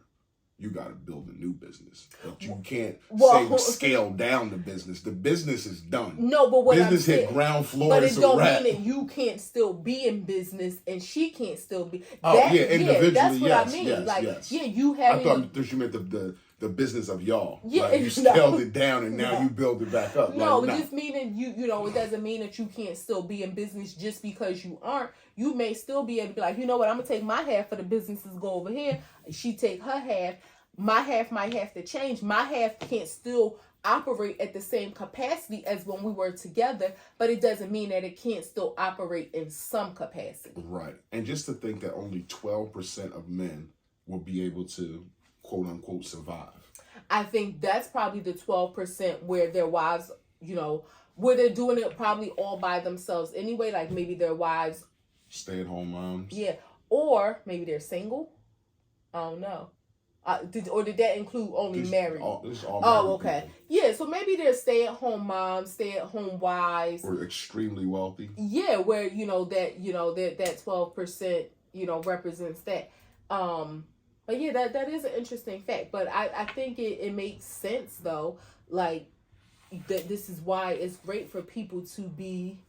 You got to build a new business. But you can't scale down the business. The business is done. No, but what business hit ground floor. But it don't mean that you can't still be in business and she can't still be. Individually, that's what I mean. You have. I thought you meant the business of y'all. Yeah, like you scaled it down and now you build it back up. No, just meaning you know, it doesn't mean that you can't still be in business just because you aren't. You may still be able to be like, you know what, I'm gonna take my half of the businesses, go over here. She take her half. My half might have to change. My half can't still operate at the same capacity as when we were together, but it doesn't mean that it can't still operate in some capacity. Right. And just to think that only 12% of men will be able to, quote unquote, survive. I think that's probably the 12% where their wives, you know, where they're doing it probably all by themselves anyway, like maybe their wives. Stay-at-home moms. Yeah. Or maybe they're single. I don't know. Did that include only married? This is all married okay. people. Yeah, so maybe they're stay-at-home moms, stay-at-home wives. Or extremely wealthy. Yeah, where, that 12%, represents that. But yeah, that is an interesting fact. But I think it makes sense, though, like, that this is why it's great for people to be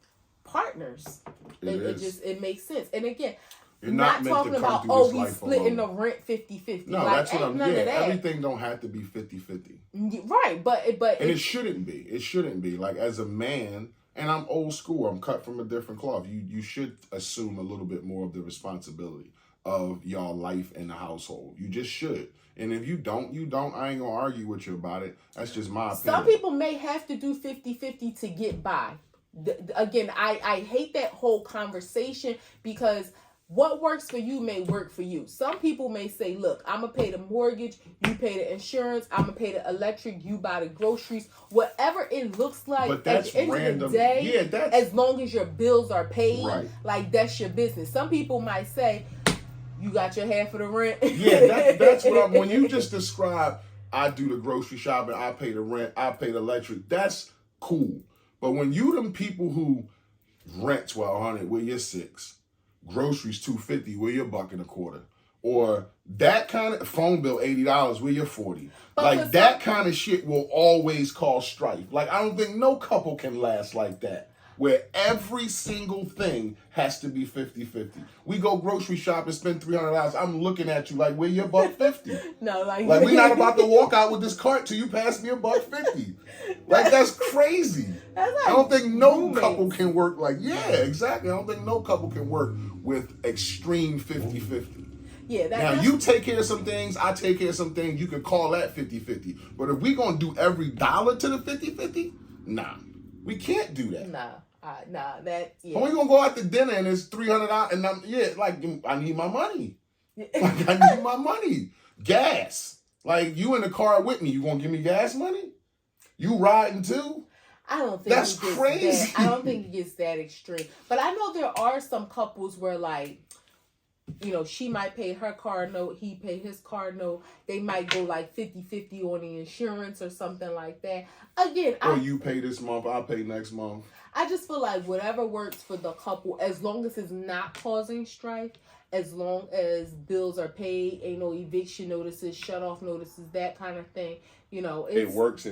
partners. It makes sense. And again, you're not talking about, we splitting the rent 50-50. No, that's what I'm saying. Everything don't have to be 50-50. Right, but and it shouldn't be. It shouldn't be. Like, as a man, and I'm old school, I'm cut from a different cloth. You should assume a little bit more of the responsibility of y'all life in the household. You just should. And if you don't, you don't. I ain't gonna argue with you about it. That's just my opinion. Some people may have to do 50-50 to get by. Again, I hate that whole conversation because what works for you may work for you. Some people may say, look, I'm going to pay the mortgage, you pay the insurance, I'm going to pay the electric, you buy the groceries, whatever it looks like. But that's at the end random. Of the day, as long as your bills are paid, like that's your business. Some people might say, you got your half of the rent. Yeah, that's what when you just describe, I do the grocery shopping, I pay the rent, I pay the electric, that's cool. But when you them people who rent $1,200, where you're $600, groceries $250, where you're $1.25, or that kind of phone bill $80, where you're $40. Like that kind of shit will always cause strife. Like I don't think no couple can last like that, where every single thing has to be 50-50. We go grocery shop and spend $300. I'm looking at you like, where your $1.50? No, like we're not about to walk out with this cart till you pass me $1.50. Like that's crazy. That's like I don't think no couple can work like exactly. I don't think no couple can work with extreme 50-50. Yeah, now you take care of some things, I take care of some things. You could call that 50-50. But if we gonna do every dollar to the 50-50, nah, we can't do that. Nah. When we gonna go out to dinner and it's $300 and I need my money. Like I need my money. Gas. Like you in the car with me, you gonna give me gas money? You riding too? I don't think That's crazy. I don't think it gets that extreme. But I know there are some couples where, like, you know, she might pay her car note, he pay his car note. They might go like 50-50 on the insurance or something like that. Again, or you pay this month, I'll pay next month. I just feel like whatever works for the couple, as long as it's not causing strife, as long as bills are paid, ain't no eviction notices, shut off notices, that kind of thing. You know, it works.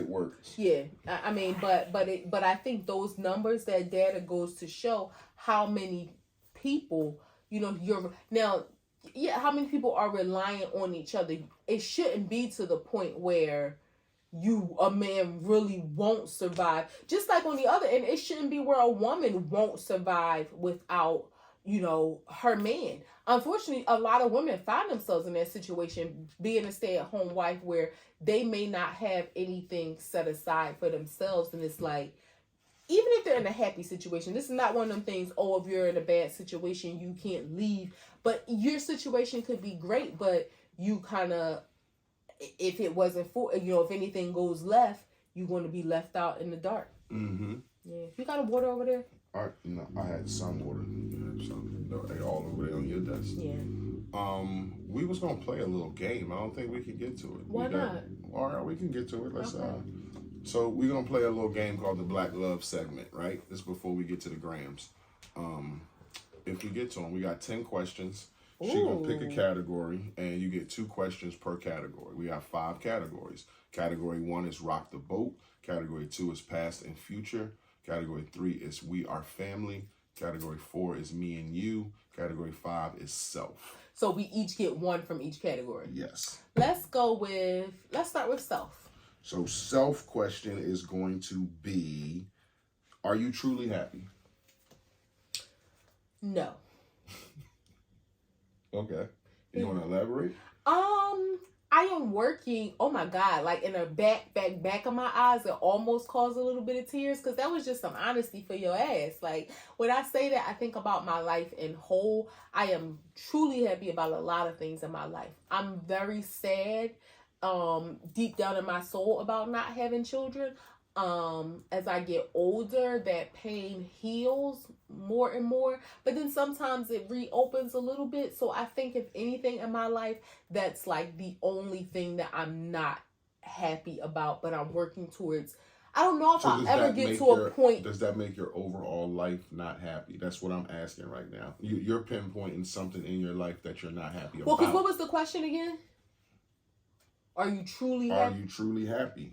Yeah, I mean, but I think those numbers, that data goes to show how many people, you know, how many people are relying on each other. It shouldn't be to the point where a man really won't survive. Just like on the other end, it shouldn't be where a woman won't survive without, you know, her man. Unfortunately, a lot of women find themselves in that situation, being a stay-at-home wife, where they may not have anything set aside for themselves. And it's like, even if they're in a happy situation, this is not one of them things, oh, if you're in a bad situation, you can't leave. But your situation could be great, but you kind of, if it wasn't for, you know, if anything goes left, you're going to be left out in the dark. Mm-hmm. Yeah. You got a water over there? No, I had some water. You have some. No, they all over there on your desk. Yeah. We was gonna play a little game. I don't think we can get to it. Why not? All right, we can get to it. Let's. Okay. So we're gonna play a little game called the Black Love segment. Right. This is before we get to the grams. If we get to them, we got 10 questions. She's gonna pick a category, and you get 2 questions per category. We have 5 categories. Category 1 is rock the boat. Category 2 is past and future. Category 3 is we are family. Category 4 is me and you. Category 5 is self. So we each get 1 from each category. Yes. Let's start with self. So self question is going to be, are you truly happy? No. Okay. You want to elaborate? I am working, oh my God, like in the back of my eyes, it almost caused a little bit of tears, because that was just some honesty for your ass. Like, when I say that, I think about my life in whole. I am truly happy about a lot of things in my life. I'm very sad, deep down in my soul, about not having children. As I get older, that pain heals more and more, but then sometimes it reopens a little bit. So I think if anything in my life, that's like the only thing that I'm not happy about, but I'm working towards. I don't know if I'll ever get to a point. Does that make your overall life not happy? That's what I'm asking right now. You're pinpointing something in your life that you're not happy about. Well, because what was the question again? Are you truly happy? Are you truly happy?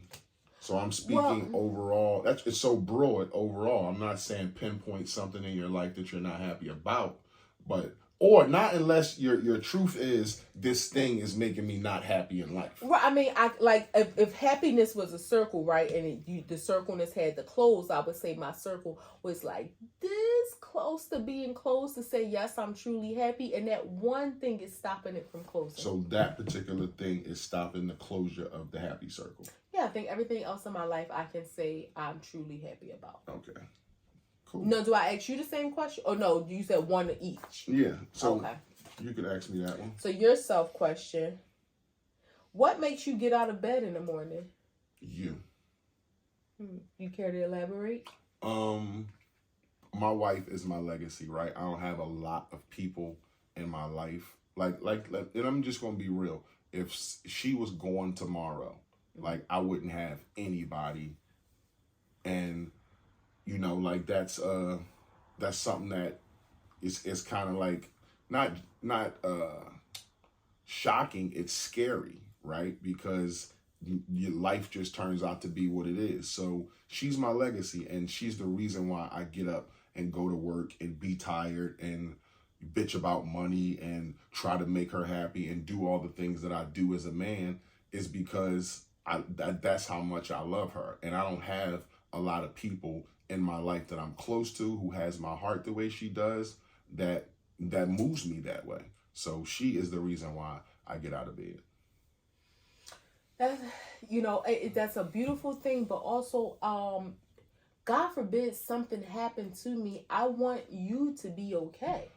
So I'm speaking overall. It's so broad overall. I'm not saying pinpoint something in your life that you're not happy about, or not unless your truth is this thing is making me not happy in life. Right. I mean, I like if happiness was a circle, right, and the circleness had the close, I would say my circle was like this close to being closed to say yes, I'm truly happy, and that one thing is stopping it from closing. So that particular thing is stopping the closure of the happy circle. Yeah, I think everything else in my life I can say I'm truly happy about. Okay. Cool. No, do I ask you the same question? Or no, you said one each. Yeah. So okay. You could ask me that one. So your self question. What makes you get out of bed in the morning? You. You care to elaborate? My wife is my legacy, right? I don't have a lot of people in my life. Like, and I'm just gonna be real. If she was gone tomorrow, like I wouldn't have anybody, and you know, like that's something that is kind of like not shocking. It's scary, right? Because your life just turns out to be what it is. So she's my legacy, and she's the reason why I get up and go to work and be tired and bitch about money and try to make her happy and do all the things that I do as a man, is because that's how much I love her. And I don't have a lot of people in my life that I'm close to who has my heart the way she does, that moves me that way. So she is the reason why I get out of bed. That's a beautiful thing, but also, God forbid something happened to me, I want you to be okay.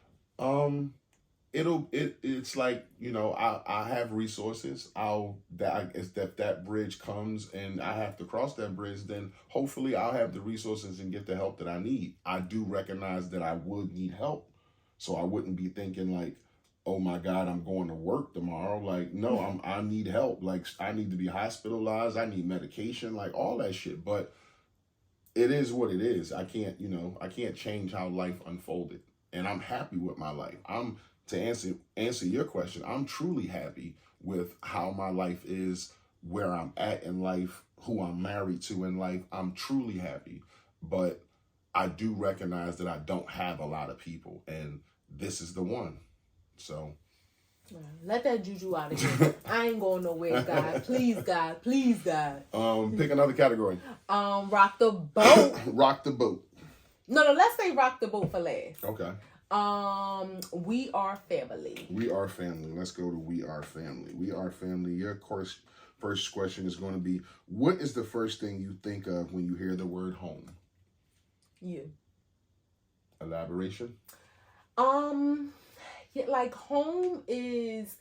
it's like, you know, I have resources. If that bridge comes and I have to cross that bridge, then hopefully I'll have the resources and get the help that I need. I do recognize that I would need help, so I wouldn't be thinking like, oh my God, I'm going to work tomorrow. Like, no, I need help. Like, I need to be hospitalized. I need medication, like all that shit. But it is what it is. I can't change how life unfolded, and I'm happy with my life. To answer your question, I'm truly happy with how my life is, where I'm at in life, who I'm married to in life. I'm truly happy, but I do recognize that I don't have a lot of people, and this is the one. So let that juju out of here. I ain't going nowhere, God. Please, God. Please, God. Pick another category. Rock the boat. Rock the boat. No, let's say rock the boat for last. Okay. We are family. We are family. Let's go to we are family. We are family. Your first question is going to be, what is the first thing you think of when you hear the word home? You. Elaboration? Yeah, like home is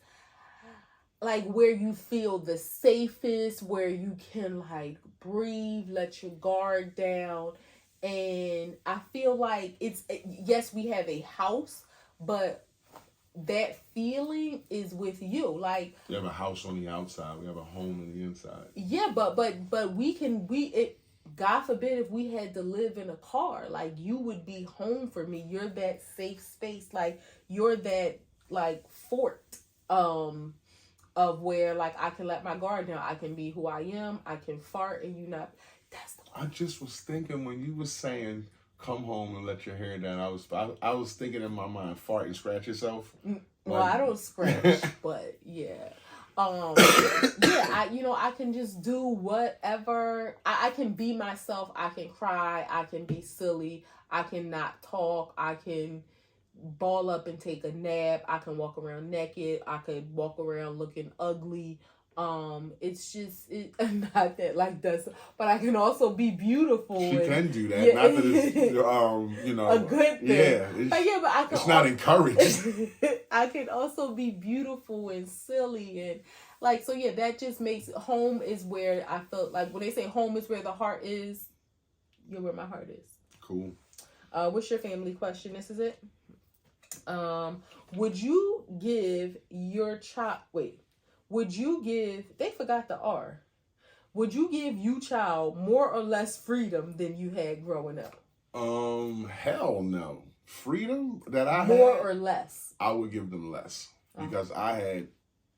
like where you feel the safest, where you can like breathe, let your guard down. And I feel like yes, we have a house, but that feeling is with you. Like, you have a house on the outside, we have a home on the inside. Yeah, but God forbid if we had to live in a car, like you would be home for me. You're that safe space, like you're that like fort of where like I can let my guard down. I can be who I am. I can fart and you not. That's the I just was thinking when you were saying come home and let your hair down, I was thinking in my mind, fart and scratch yourself. Well, I don't scratch, but yeah. I can just do whatever. I can be myself. I can cry. I can be silly. I can not talk. I can ball up and take a nap. I can walk around naked. I could walk around looking ugly. It's just not that like that's, but I can also be beautiful. She can do that. Yeah. Not that it's a good thing. Yeah, but I can. It's not encouraged. I can also be beautiful and silly and like so. Yeah, that just makes home is where I felt like when they say home is where the heart is. You're where my heart is. Cool. What's your family question? This is it. Would you give your child? Wait. Would you give, they forgot the R. Would you give your child more or less freedom than you had growing up? Hell no. Freedom that I more had, or less. I would give them less because I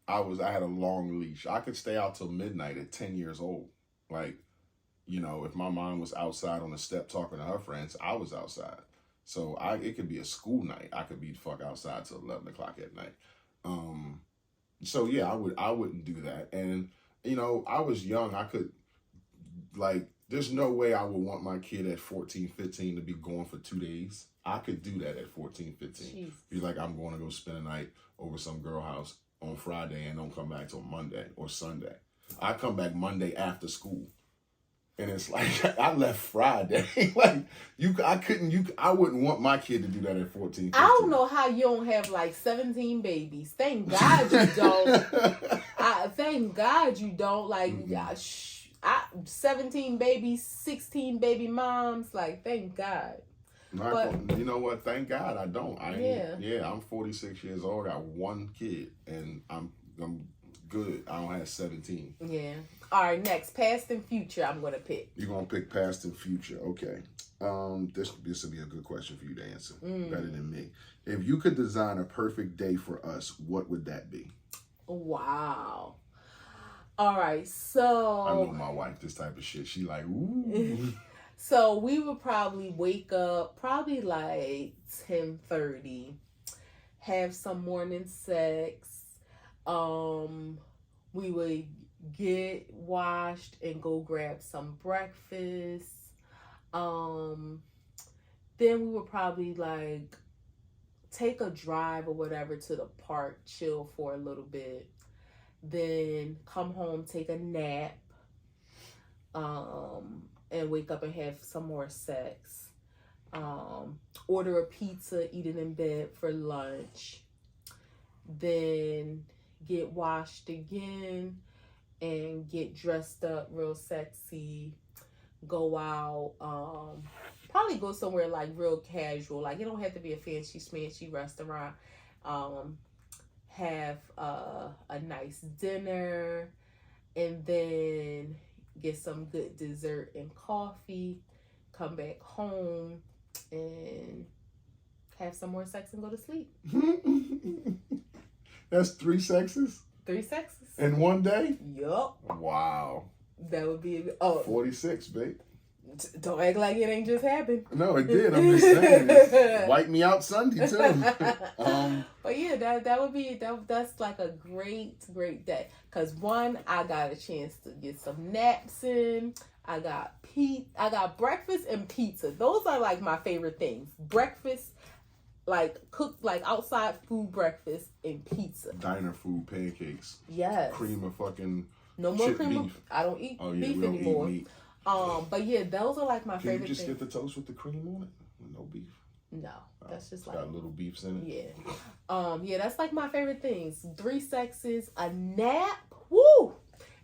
had a long leash. I could stay out till midnight at 10 years old. Like, if my mom was outside on the step talking to her friends, I was outside. So it could be a school night. I could be the fuck outside till 11 o'clock at night. So yeah, I wouldn't do that. And, I was young. I could, there's no way I would want my kid at 14, 15 to be gone for 2 days. I could do that at 14, 15. Jeez. Be like, I'm going to go spend a night over some girl house on Friday and don't come back till Monday or Sunday. I come back Monday after school. And it's like, I left Friday. I wouldn't want my kid to do that at 14, 15. I don't know how you don't have 17 babies. Thank God you don't. Thank God you don't. 17 babies, 16 baby moms. Thank God. But you know what? Thank God I don't. I'm 46 years old. I got one kid, and I'm good. I don't have 17. Yeah. All right. Next, past and future. I'm gonna pick. You're gonna pick past and future. Okay. This will be a good question for you to answer. Better than me. If you could design a perfect day for us, what would that be? Wow. All right. So I know my wife. This type of shit. She like, ooh. So we would probably wake up probably 10:30, have some morning sex. We would get washed and go grab some breakfast. Then we would probably take a drive or whatever to the park, chill for a little bit. Then come home, take a nap. And wake up and have some more sex. Order a pizza, eat it in bed for lunch. then get washed again, and get dressed up real sexy, go out, probably go somewhere like real casual, like it don't have to be a fancy schmancy restaurant, have a nice dinner, and then get some good dessert and coffee, come back home and have some more sex and go to sleep. That's 3 sexes? 3 sexes. In one day? Yup. Wow. That would be 46, babe. Don't act like it ain't just happened. No, it did. I'm just saying. Wipe me out Sunday too. But yeah, that would be that's like a great day. Cause one, I got a chance to get some naps in. I got breakfast and pizza. Those are like my favorite things. Breakfast, like cooked like outside food breakfast, and pizza. Diner food, pancakes. Yes. Cream of fucking no more chip cream. beef. I don't eat Oh yeah, beef we don't anymore. eat meat. But yeah, those are like my favorite Can you just things. get the toast with the cream on it? With no beef? No, that's just Got little beefs in it. Yeah. Yeah, that's like my favorite things. 3 sexes, a nap, woo,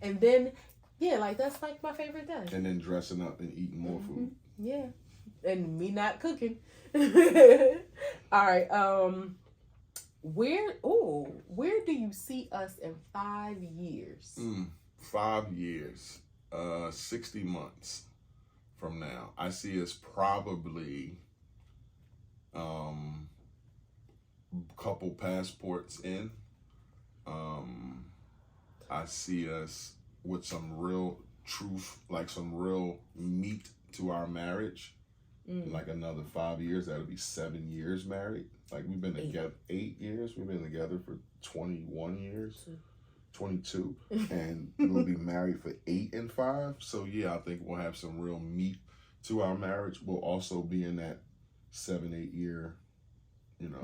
and then yeah, like that's like my favorite day. And then dressing up and eating more food. Yeah, and me not cooking. All right. Where do you see us in 5 years? 5 years. 60 months from now. I see us probably couple passports in. I see us with some real truth, like some real meat to our marriage. Like another 5 years, that'll be 7 years married. Like we've been together 8 years. We've been together for 21 years. 22, and we'll be married for 8 and 5. So yeah, I think we'll have some real meat to our marriage. We'll also be in that 7-8 year,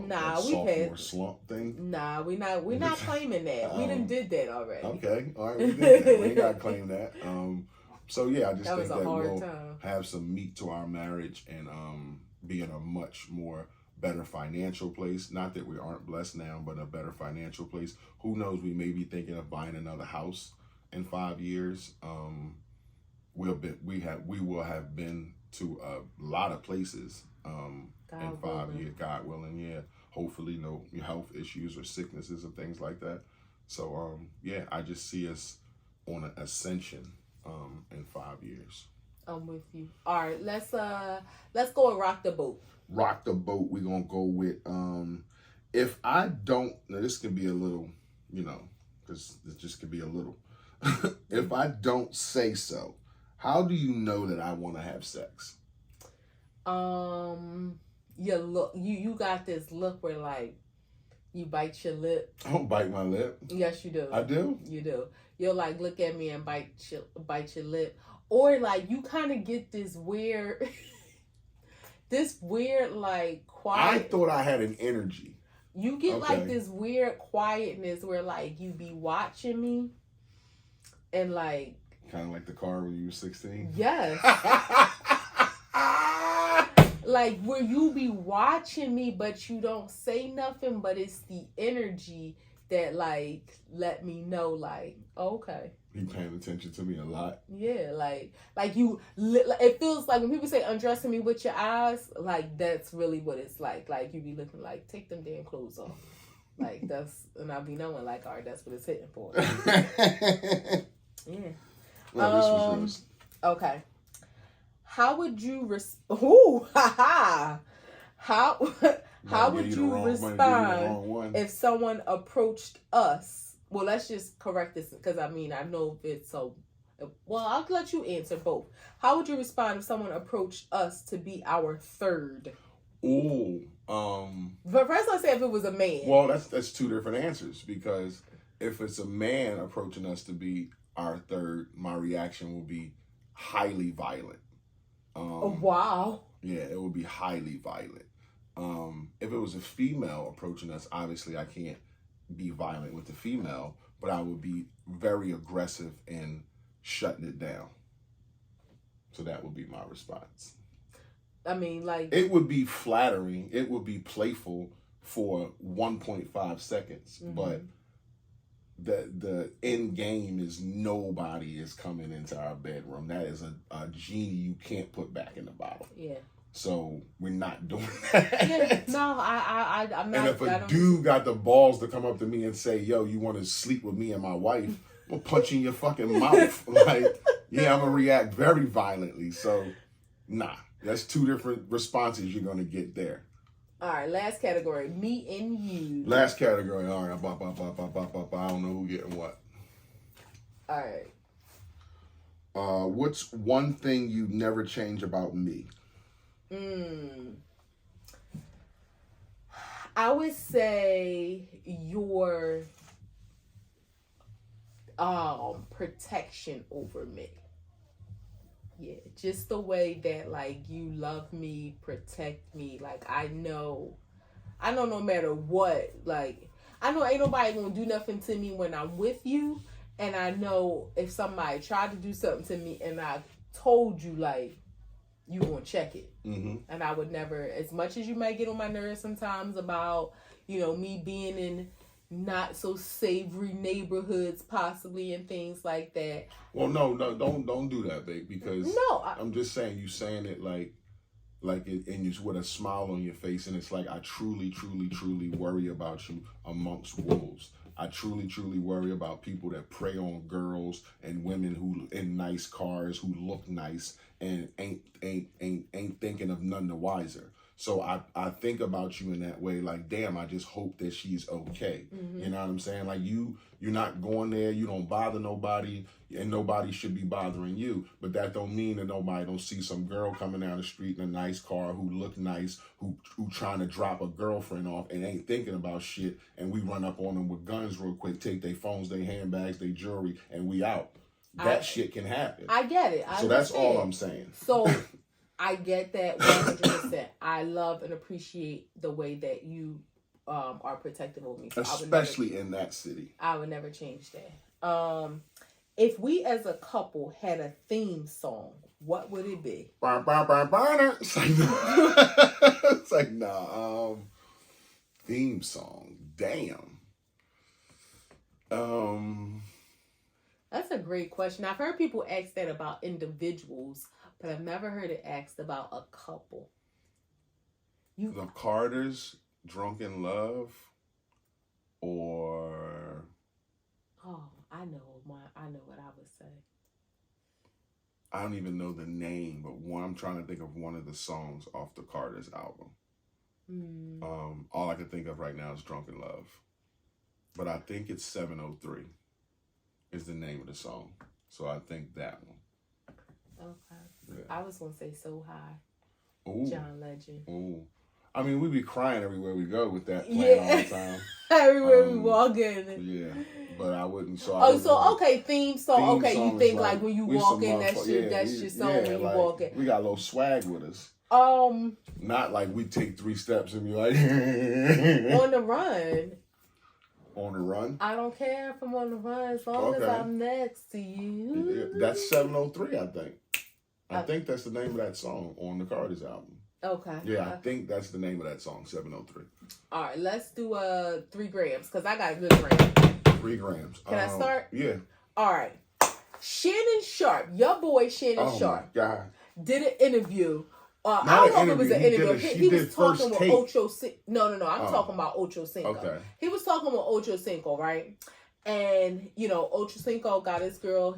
sophomore slump thing. Nah, we're not claiming that. We done did that already. Okay, all right, we did that. We ain't gotta claim that. So yeah, I just think that we'll have some meat to our marriage and be in a much more better financial place. Not that we aren't blessed now, but a better financial place. Who knows? We may be thinking of buying another house in 5 years. We will have been to a lot of places in 5 years, God willing. Yeah, hopefully no health issues or sicknesses and things like that. So yeah, I just see us on an ascension in 5 years. I'm with you. All right, let's go and rock the boat. Rock the boat. We're gonna go with if I don't, now this can be a little, because this just could be a little. If I don't say so, how do you know that I want to have sex? You got this look where like you bite your lip. I don't bite my lip. Yes, you do. I do. You do. You'll like look at me and bite your lip, or like you kind of get this weird. This weird, like, quiet. I thought I had an energy. You get, like, this weird quietness where, like, you be watching me and, like... Kind of like the car when you were 16? Yes. Like, where you be watching me, but you don't say nothing, but it's the energy that, like, let me know, like, okay. You paying attention to me a lot. Yeah, like you. It feels like when people say undressing me with your eyes, like that's really what it's like. Like you be looking like take them damn clothes off. Like that's, and I be knowing like, all right, that's what it's hitting for. Yeah. Well, this was yours. Okay. How would you Ooh, How would you respond if someone approached us? Well, let's just correct this because I know if it's so. Well, I'll let you answer both. How would you respond if someone approached us to be our third? Ooh, But first, let's say if it was a man. Well, that's 2 different answers, because if it's a man approaching us to be our third, my reaction will be highly violent. Wow. Yeah, it would be highly violent. If it was a female approaching us, obviously I can't be violent with the female, but I would be very aggressive in shutting it down. So that would be my response. I mean, like... It would be flattering. It would be playful for 1.5 seconds, but the end game is nobody is coming into our bedroom. That is a genie you can't put back in the bottle. Yeah. So we're not doing that. Yeah, no, I'm not. And if a dude got the balls to come up to me and say, "Yo, you want to sleep with me and my wife?" I'm gonna punch you in your fucking mouth. Like, yeah, I'm gonna react very violently. So, nah, that's two different responses you're gonna get there. All right, last category, me and you. Last category. All right, I don't know who getting what. All right. What's one thing you never change about me? I would say your protection over me. Yeah, just the way that like you love me, protect me. Like I know no matter what, like I know ain't nobody gonna do nothing to me when I'm with you, and I know if somebody tried to do something to me and I told you like you gonna check it. And I would never, as much as you might get on my nerves sometimes about, me being in not so savory neighborhoods possibly and things like that. Well, no, don't do that, babe, because I'm just saying, you saying it like it, and you with a smile on your face, and it's like I truly, truly, truly worry about you amongst wolves. I truly, truly worry about people that prey on girls and women who in nice cars who look nice and ain't thinking of none the wiser. So I think about you in that way, like, damn, I just hope that she's okay. You know what I'm saying? Like you're not going there, you don't bother nobody, and nobody should be bothering you. But that don't mean that nobody don't see some girl coming down the street in a nice car who look nice, who trying to drop a girlfriend off and ain't thinking about shit, and we run up on them with guns real quick, take their phones, their handbags, their jewelry, and we out. That shit can happen. I get it. So that's all I'm saying. So I get that 100%. I love and appreciate the way that you are protective of me. So especially in that city. I would never change that. If we as a couple had a theme song, what would it be? It's like, nah. Theme song. Damn. That's a great question. I've heard people ask that about individuals, but I've never heard it asked about a couple. The Carters, Drunken Love, or... Oh, I know what I would say. I don't even know the name, but I'm trying to think of one of the songs off the Carters album. All I can think of right now is Drunken Love. But I think it's 703 is the name of the song. So I think that one. Okay. Yeah. I was going to say So High. Ooh. John Legend. Ooh. I mean, we be crying everywhere we go with that playing all the time. Everywhere we walk in. Yeah, but I wouldn't. So okay, theme song. Okay, you think like when you walk in, that's your song when you walk in. We got a little swag with us. Not like we take 3 steps and be like On the Run. On the Run. I don't care if I'm on the run as long as I'm next to you. Yeah, that's 703, I think. I think that's the name of that song on the Carters album. Okay. Yeah, I think that's the name of that song, 703. All right, let's do 3 grams because I got a good gram. 3 grams. Can I start? Yeah. All right. Shannon Sharp, your boy Shannon Sharp, did an interview. I don't know if it was an interview. He was talking with Ocho Cinco. No. I'm talking about Ocho Cinco. Okay. He was talking with Ocho Cinco, right? And, Ocho Cinco got his girl,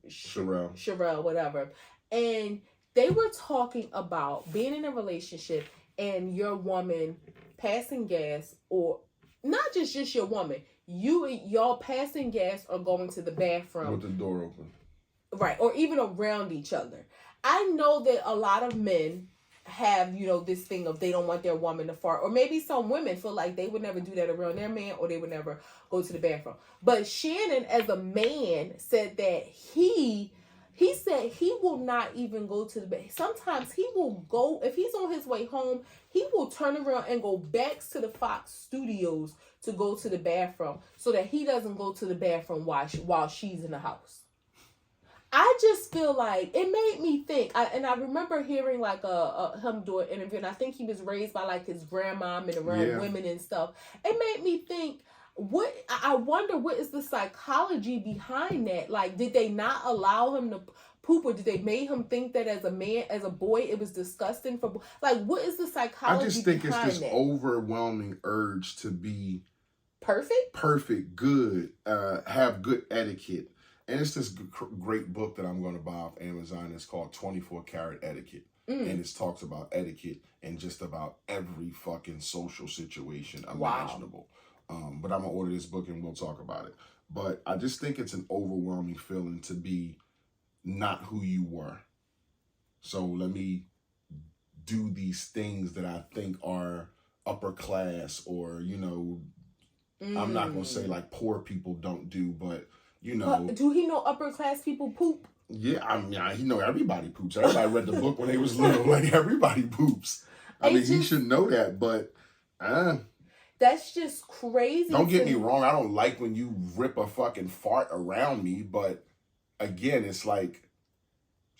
Sherelle, whatever. And they were talking about being in a relationship and your woman passing gas, or not just your woman. Y'all passing gas or going to the bathroom. With the door open. Right. Or even around each other. I know that a lot of men have, this thing of they don't want their woman to fart. Or maybe some women feel like they would never do that around their man, or they would never go to the bathroom. But Shannon, as a man, said that he said he will not even go to the bathroom. Sometimes he will go, if he's on his way home, he will turn around and go back to the Fox studios to go to the bathroom so that he doesn't go to the bathroom while she's in the house. I just feel like it made me think. I remember hearing like him do an interview, and I think he was raised by like his grandmom and around women and stuff. It made me think. I wonder what is the psychology behind that? Like, did they not allow him to poop, or did they make him think that as a man, as a boy, it was disgusting for? Like, what is the psychology? I just think it's this that? overwhelming urge to be perfect, good, have good etiquette. And it's this great book that I'm going to buy off Amazon. It's called 24 Karat Etiquette. And it talks about etiquette in just about every fucking social situation imaginable. But I'm going to order this book and we'll talk about it. But I just think it's an overwhelming feeling to be not who you were. So let me do these things that I think are upper class, or, you know, I'm not going to say like poor people don't do, but, you know. But do he know upper class people poop? Yeah, I mean, he know everybody poops. Everybody read the book when they was little. Like, everybody poops. I mean, he should know that, but that's just crazy. Don't get me wrong. I don't like when you rip a fucking fart around me, but again, it's like,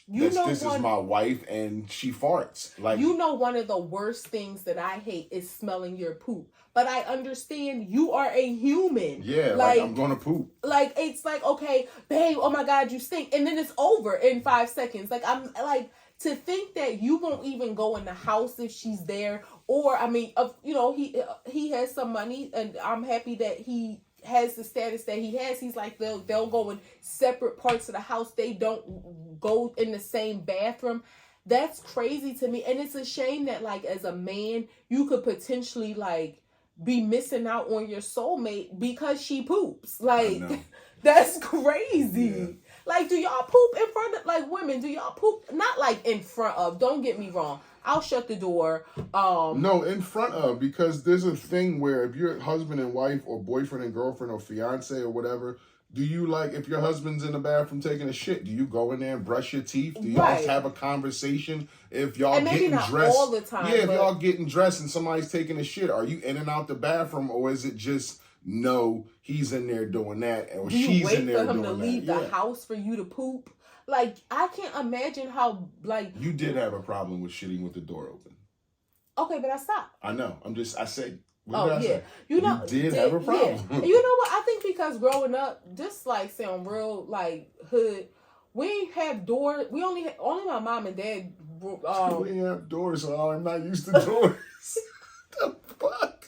this is my wife and she farts. Like, you know, one of the worst things that I hate is smelling your poop. But I understand you are a human. Yeah, like I'm gonna poop. Like, it's like, okay, babe, oh my God, you stink. And then it's over in 5 seconds. Like, I'm like, to think that you won't even go in the house if she's there. Or, I mean, you know, he has some money, and I'm happy that he has the status that he has. He's like, they'll go in separate parts of the house. They don't go in the same bathroom. That's crazy to me. And it's a shame that, like, as a man, you could potentially, like, be missing out on your soulmate because she poops. Like, that's crazy. Yeah. Like, do y'all poop in front of, like, women? Do y'all poop? Not like in front of. Don't get me wrong. I'll shut the door. No, in front of, because there's a thing where if you're husband and wife, or boyfriend and girlfriend, or fiance or whatever, do you, like, if your husband's in the bathroom taking a shit, do you go in there and brush your teeth? Do y'all have a conversation? If y'all getting dressed, all the time, if y'all getting dressed and somebody's taking a shit, are you in and out the bathroom, or is it just no, he's in there doing that, or she's in there doing that? Do you wait for him to leave the house for you to poop? Like, I can't imagine how, like... You did have a problem with shitting with the door open. Okay, but I stopped. I know. I said... You know, you did have a problem. Yeah. You know what? I think because growing up, just like sound real, like, hood, we have doors. We only my mom and dad... we didn't have doors, so I'm not used to doors. The fuck?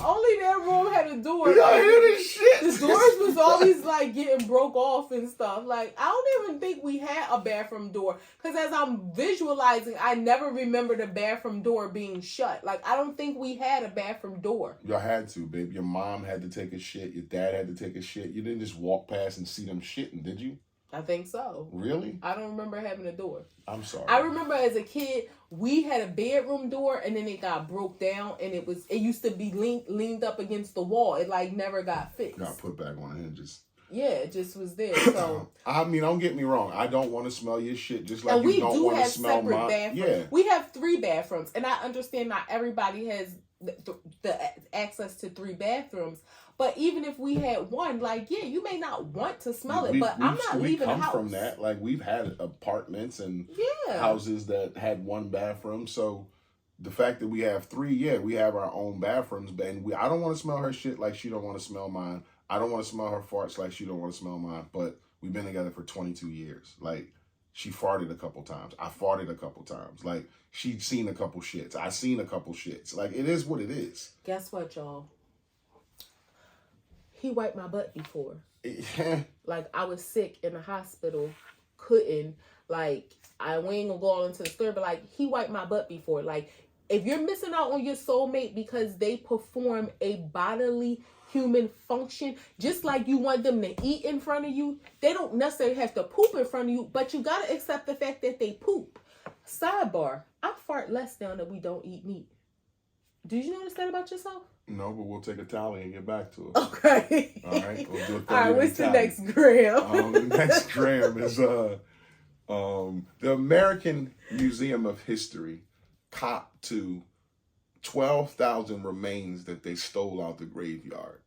Only that room had a door. Y'all hear this shit? The doors was always like getting broke off and stuff. Like, I don't even think we had a bathroom door. Because as I'm visualizing, I never remember the bathroom door being shut. Like, I don't think we had a bathroom door. Y'all had to, babe. Your mom had to take a shit. Your dad had to take a shit. You didn't just walk past and see them shitting, did you? I think so. Really? I don't remember having a door. I'm sorry. I remember as a kid, we had a bedroom door, and then it got broke down, and it used to be leaned up against the wall. It, like, never got fixed. Got put back on the hinges. Yeah, it just was there. So I mean, don't get me wrong. I don't want to smell your shit, just like you don't want to smell mine. Bathrooms. Yeah, we have 3 bathrooms, and I understand not everybody has the access to 3 bathrooms. But even if we had one, like, yeah, you may not want to smell it, but I'm not leaving the house. We come from that. Like, we've had apartments and houses that had 1 bathroom. So the fact that we have 3, we have our own bathrooms. And I don't want to smell her shit like she don't want to smell mine. I don't want to smell her farts like she don't want to smell mine. But we've been together for 22 years. Like, she farted a couple times. I farted a couple times. Like, she'd seen a couple shits. I seen a couple shits. Like, it is what it is. Guess what, y'all? He wiped my butt before. Like, I was sick in the hospital, couldn't, like, we ain't gonna go all into the story, but, like, he wiped my butt before. Like, if you're missing out on your soulmate because they perform a bodily human function, just like you want them to eat in front of you, they don't necessarily have to poop in front of you, but you gotta accept the fact that they poop. Sidebar, I fart less now that we don't eat meat. Did you notice that about yourself? No, but we'll take a tally and get back to it. Okay. All right. We'll do a all right, what's the next gram? The next gram is the American Museum of History copped to 12,000 remains that they stole out the graveyard.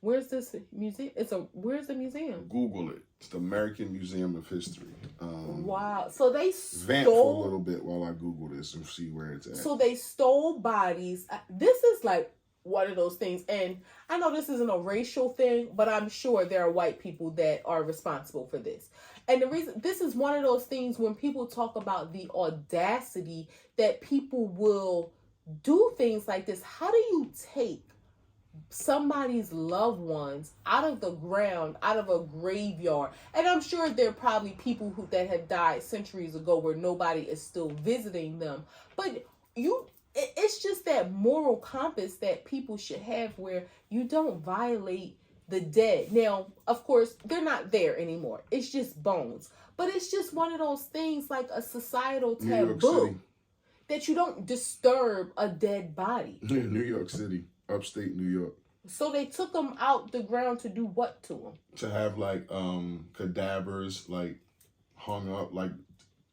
Where's this museum? Where's the museum? Google it. It's the American Museum of History. Wow. So they Vamp for a little bit while I Google this and see where it's at. So they stole bodies. This is like one of those things, and I know this isn't a racial thing, but I'm sure there are white people that are responsible for this. And the reason, this is one of those things when people talk about the audacity that people will do things like this. How do you take somebody's loved ones out of the ground, out of a graveyard? And I'm sure there are probably people that have died centuries ago where nobody is still visiting them. But it's just that moral compass that people should have where you don't violate the dead. Now, of course, they're not there anymore. It's just bones. But it's just one of those things, like a societal taboo, that you don't disturb a dead body. New York City, upstate New York. So they took them out the ground to do what to them? To have like cadavers like hung up like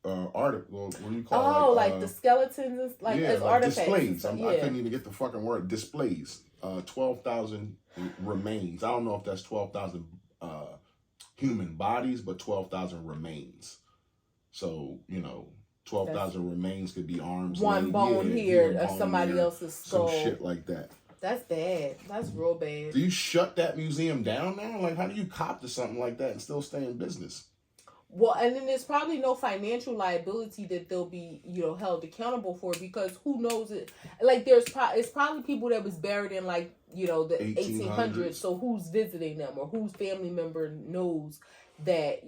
article. What do you call it? Like the skeletons, like as like artifacts. Displays. I couldn't even get the fucking word. Displays. 12,000 remains. I don't know if that's 12,000 human bodies, but 12,000 remains. So 12,000 remains could be arms. One bone here of somebody else's skull. Some shit like that. That's bad. That's real bad. Do you shut that museum down now? Like, how do you cop to something like that and still stay in business? Well, and then there's probably no financial liability that they'll be, held accountable for, because who knows it? Like, it's probably people that was buried in like, the 1800s. So who's visiting them, or whose family member knows that,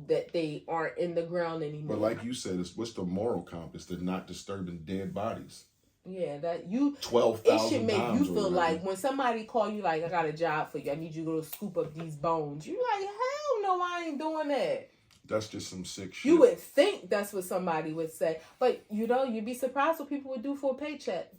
that they aren't in the ground anymore? But like you said, what's the moral compass to not disturbing dead bodies? Yeah, that 12,000. It should make you feel like when somebody call you like, I got a job for you, I need you to go scoop up these bones. You're like, hell no, I ain't doing that. That's just some sick shit. You would think that's what somebody would say, but you'd be surprised what people would do for a paycheck.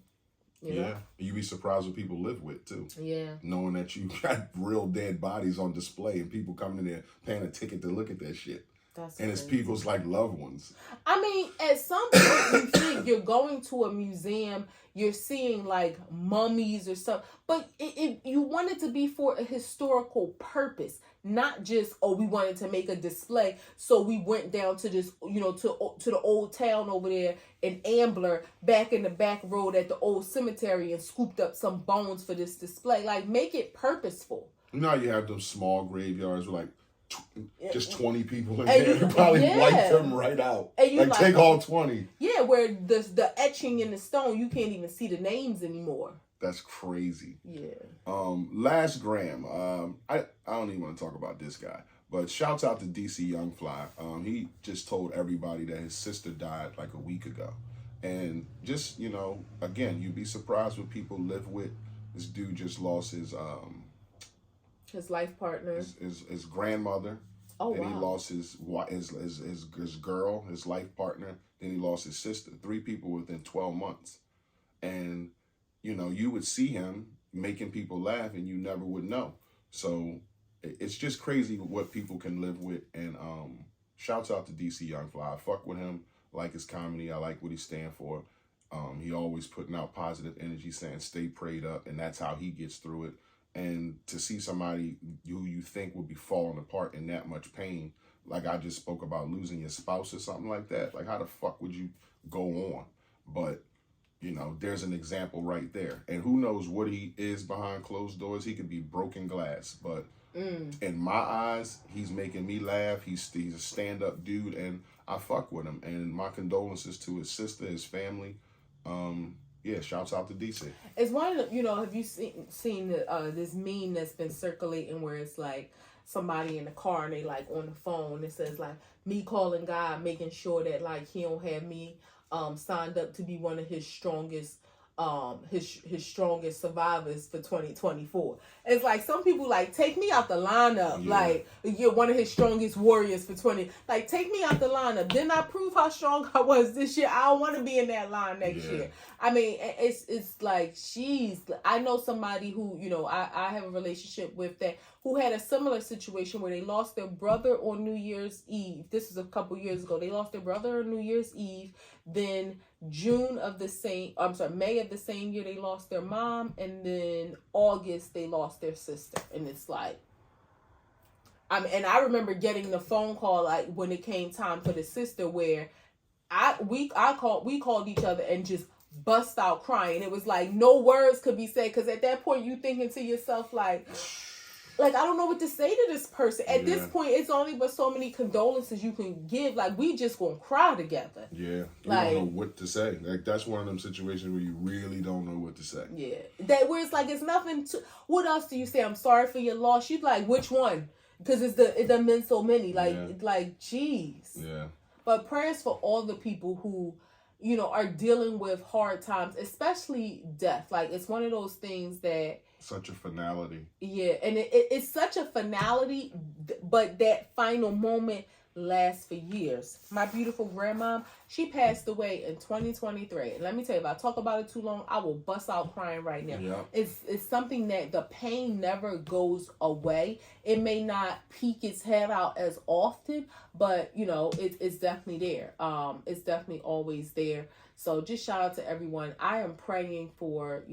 Yeah, you'd be surprised what people live with too. Yeah, knowing that you got real dead bodies on display and people coming in there paying a ticket to look at that shit. That's and crazy. It's people's like loved ones. I mean, at some point you think you're going to a museum, you're seeing like mummies or something, but you want it to be for a historical purpose, not just, we wanted to make a display, so we went down to this, to the old town over there in Ambler, back in the back road at the old cemetery, and scooped up some bones for this display. Like, make it purposeful. You have them small graveyards with like just 20 people in there. You probably wipe them right out. And you like take all 20. Yeah, where the etching in the stone, you can't even see the names anymore. That's crazy. Yeah. Last Graham. I don't even want to talk about this guy, but shouts out to DC Young Fly. He just told everybody that his sister died like a week ago, and just again, you'd be surprised what people live with. This dude just lost his life partner, his grandmother. Oh, then he lost his girl, his life partner. Then he lost his sister. 3 people within 12 months, and you would see him making people laugh, and you never would know. So it's just crazy what people can live with. And shouts out to DC Young Fly. I fuck with him. I like his comedy. I like what he stand for. He always putting out positive energy, saying stay prayed up, and that's how he gets through it. And to see somebody who you think would be falling apart in that much pain, like I just spoke about losing your spouse or something like that, like how the fuck would you go on? But, there's an example right there. And who knows what he is behind closed doors. He could be broken glass. But in my eyes, he's making me laugh. He's a stand-up dude, and I fuck with him. And my condolences to his sister, his family. Yeah, shouts out to DC. It's one of the, have you seen this meme that's been circulating where it's like somebody in the car and they like on the phone, it says like, me calling God, making sure that like he don't have me signed up to be one of his strongest his strongest survivors for 2024. It's like some people like, take me out the lineup. Yeah. Like, you're one of his strongest warriors for 20. Like, take me out the lineup. Then I prove how strong I was this year. I don't want to be in that line next year. I mean, it's like, I know somebody who, I have a relationship with that, who had a similar situation where they lost their brother on New Year's Eve. This was a couple years ago. They lost their brother on New Year's Eve. Then May of the same year they lost their mom, and then August they lost their sister. And it's like, and I remember getting the phone call like when it came time for the sister, where we called each other and just bust out crying. It was like no words could be said, because at that point you thinking to yourself like I don't know what to say to this person. At this point, it's only but so many condolences you can give. Like, we just gonna cry together. Yeah, you like, don't know what to say. Like, that's one of them situations where you really don't know what to say. Yeah, that where it's like it's nothing to. What else do you say? I'm sorry for your loss. You like which one? Because it done been so many. Like, jeez. Yeah. But prayers for all the people who, are dealing with hard times, especially death. Like, it's one of those things that. Such a finality. Yeah, and it's such a finality, but that final moment lasts for years. My beautiful grandma, she passed away in 2023. And let me tell you, if I talk about it too long, I will bust out crying right now. Yeah. It's something that the pain never goes away. It may not peek its head out as often, but it's definitely there. It's definitely always there. So just shout out to everyone. I am praying for,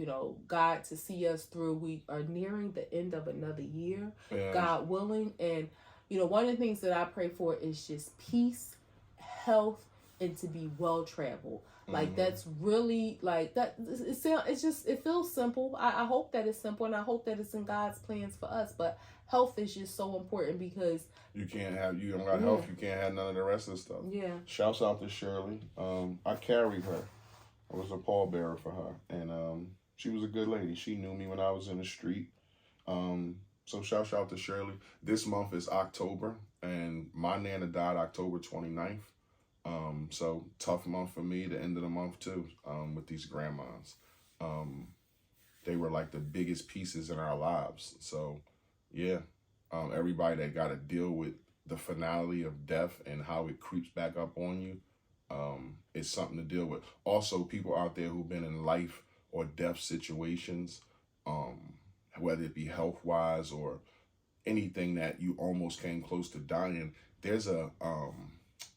God to see us through. We are nearing the end of another year, God willing. And, one of the things that I pray for is just peace, health, and to be well-traveled. Like, that's really, like, that. It feels simple. I hope that it's simple, and I hope that it's in God's plans for us. But health is just so important, because you don't got health, you can't have none of the rest of the stuff. Yeah. Shouts out to Shirley. I carried her. I was a pallbearer for her, and she was a good lady. She knew me when I was in the street. So shout out to Shirley. This month is October, and my Nana died October 29th. So tough month for me, the end of the month too, with these grandmas. They were like the biggest pieces in our lives. So yeah, everybody that got to deal with the finality of death and how it creeps back up on you, it's something to deal with. Also, people out there who've been in life or death situations, whether it be health-wise or anything that you almost came close to dying, there's a,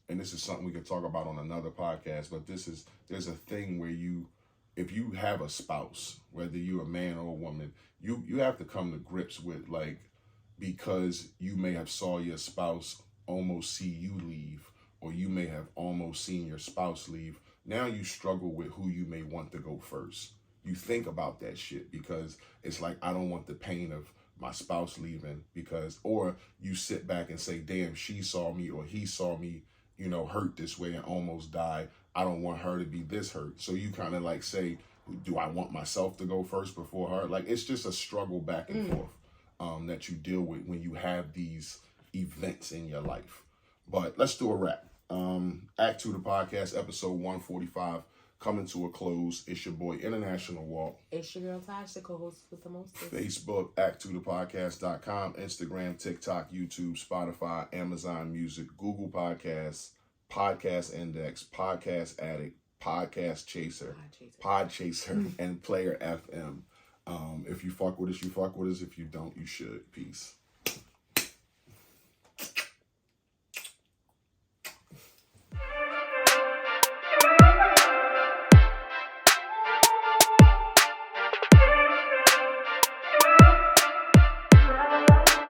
and this is something we could talk about on another podcast, but there's a thing where if you have a spouse, whether you're a man or a woman, you have to come to grips with, like, because you may have saw your spouse almost see you leave, or you may have almost seen your spouse leave. Now you struggle with who you may want to go first. You think about that shit, because it's like, I don't want the pain of my spouse leaving, or you sit back and say, damn, she saw me or he saw me, hurt this way and almost die. I don't want her to be this hurt. So you kind of like say, do I want myself to go first before her? Like, it's just a struggle back and forth that you deal with when you have these events in your life. But let's do a wrap. Act 2 the podcast, episode 145, coming to a close. It's your boy, International Walk. It's your girl, Taj, the co-host with the most. Facebook, Act2thepodcast.com, Instagram, TikTok, YouTube, Spotify, Amazon Music, Google Podcasts, Podcast Index, Podcast Addict, Podcast Chaser, Podchaser, and Player FM. If you fuck with us, you fuck with us. If you don't, you should. Peace.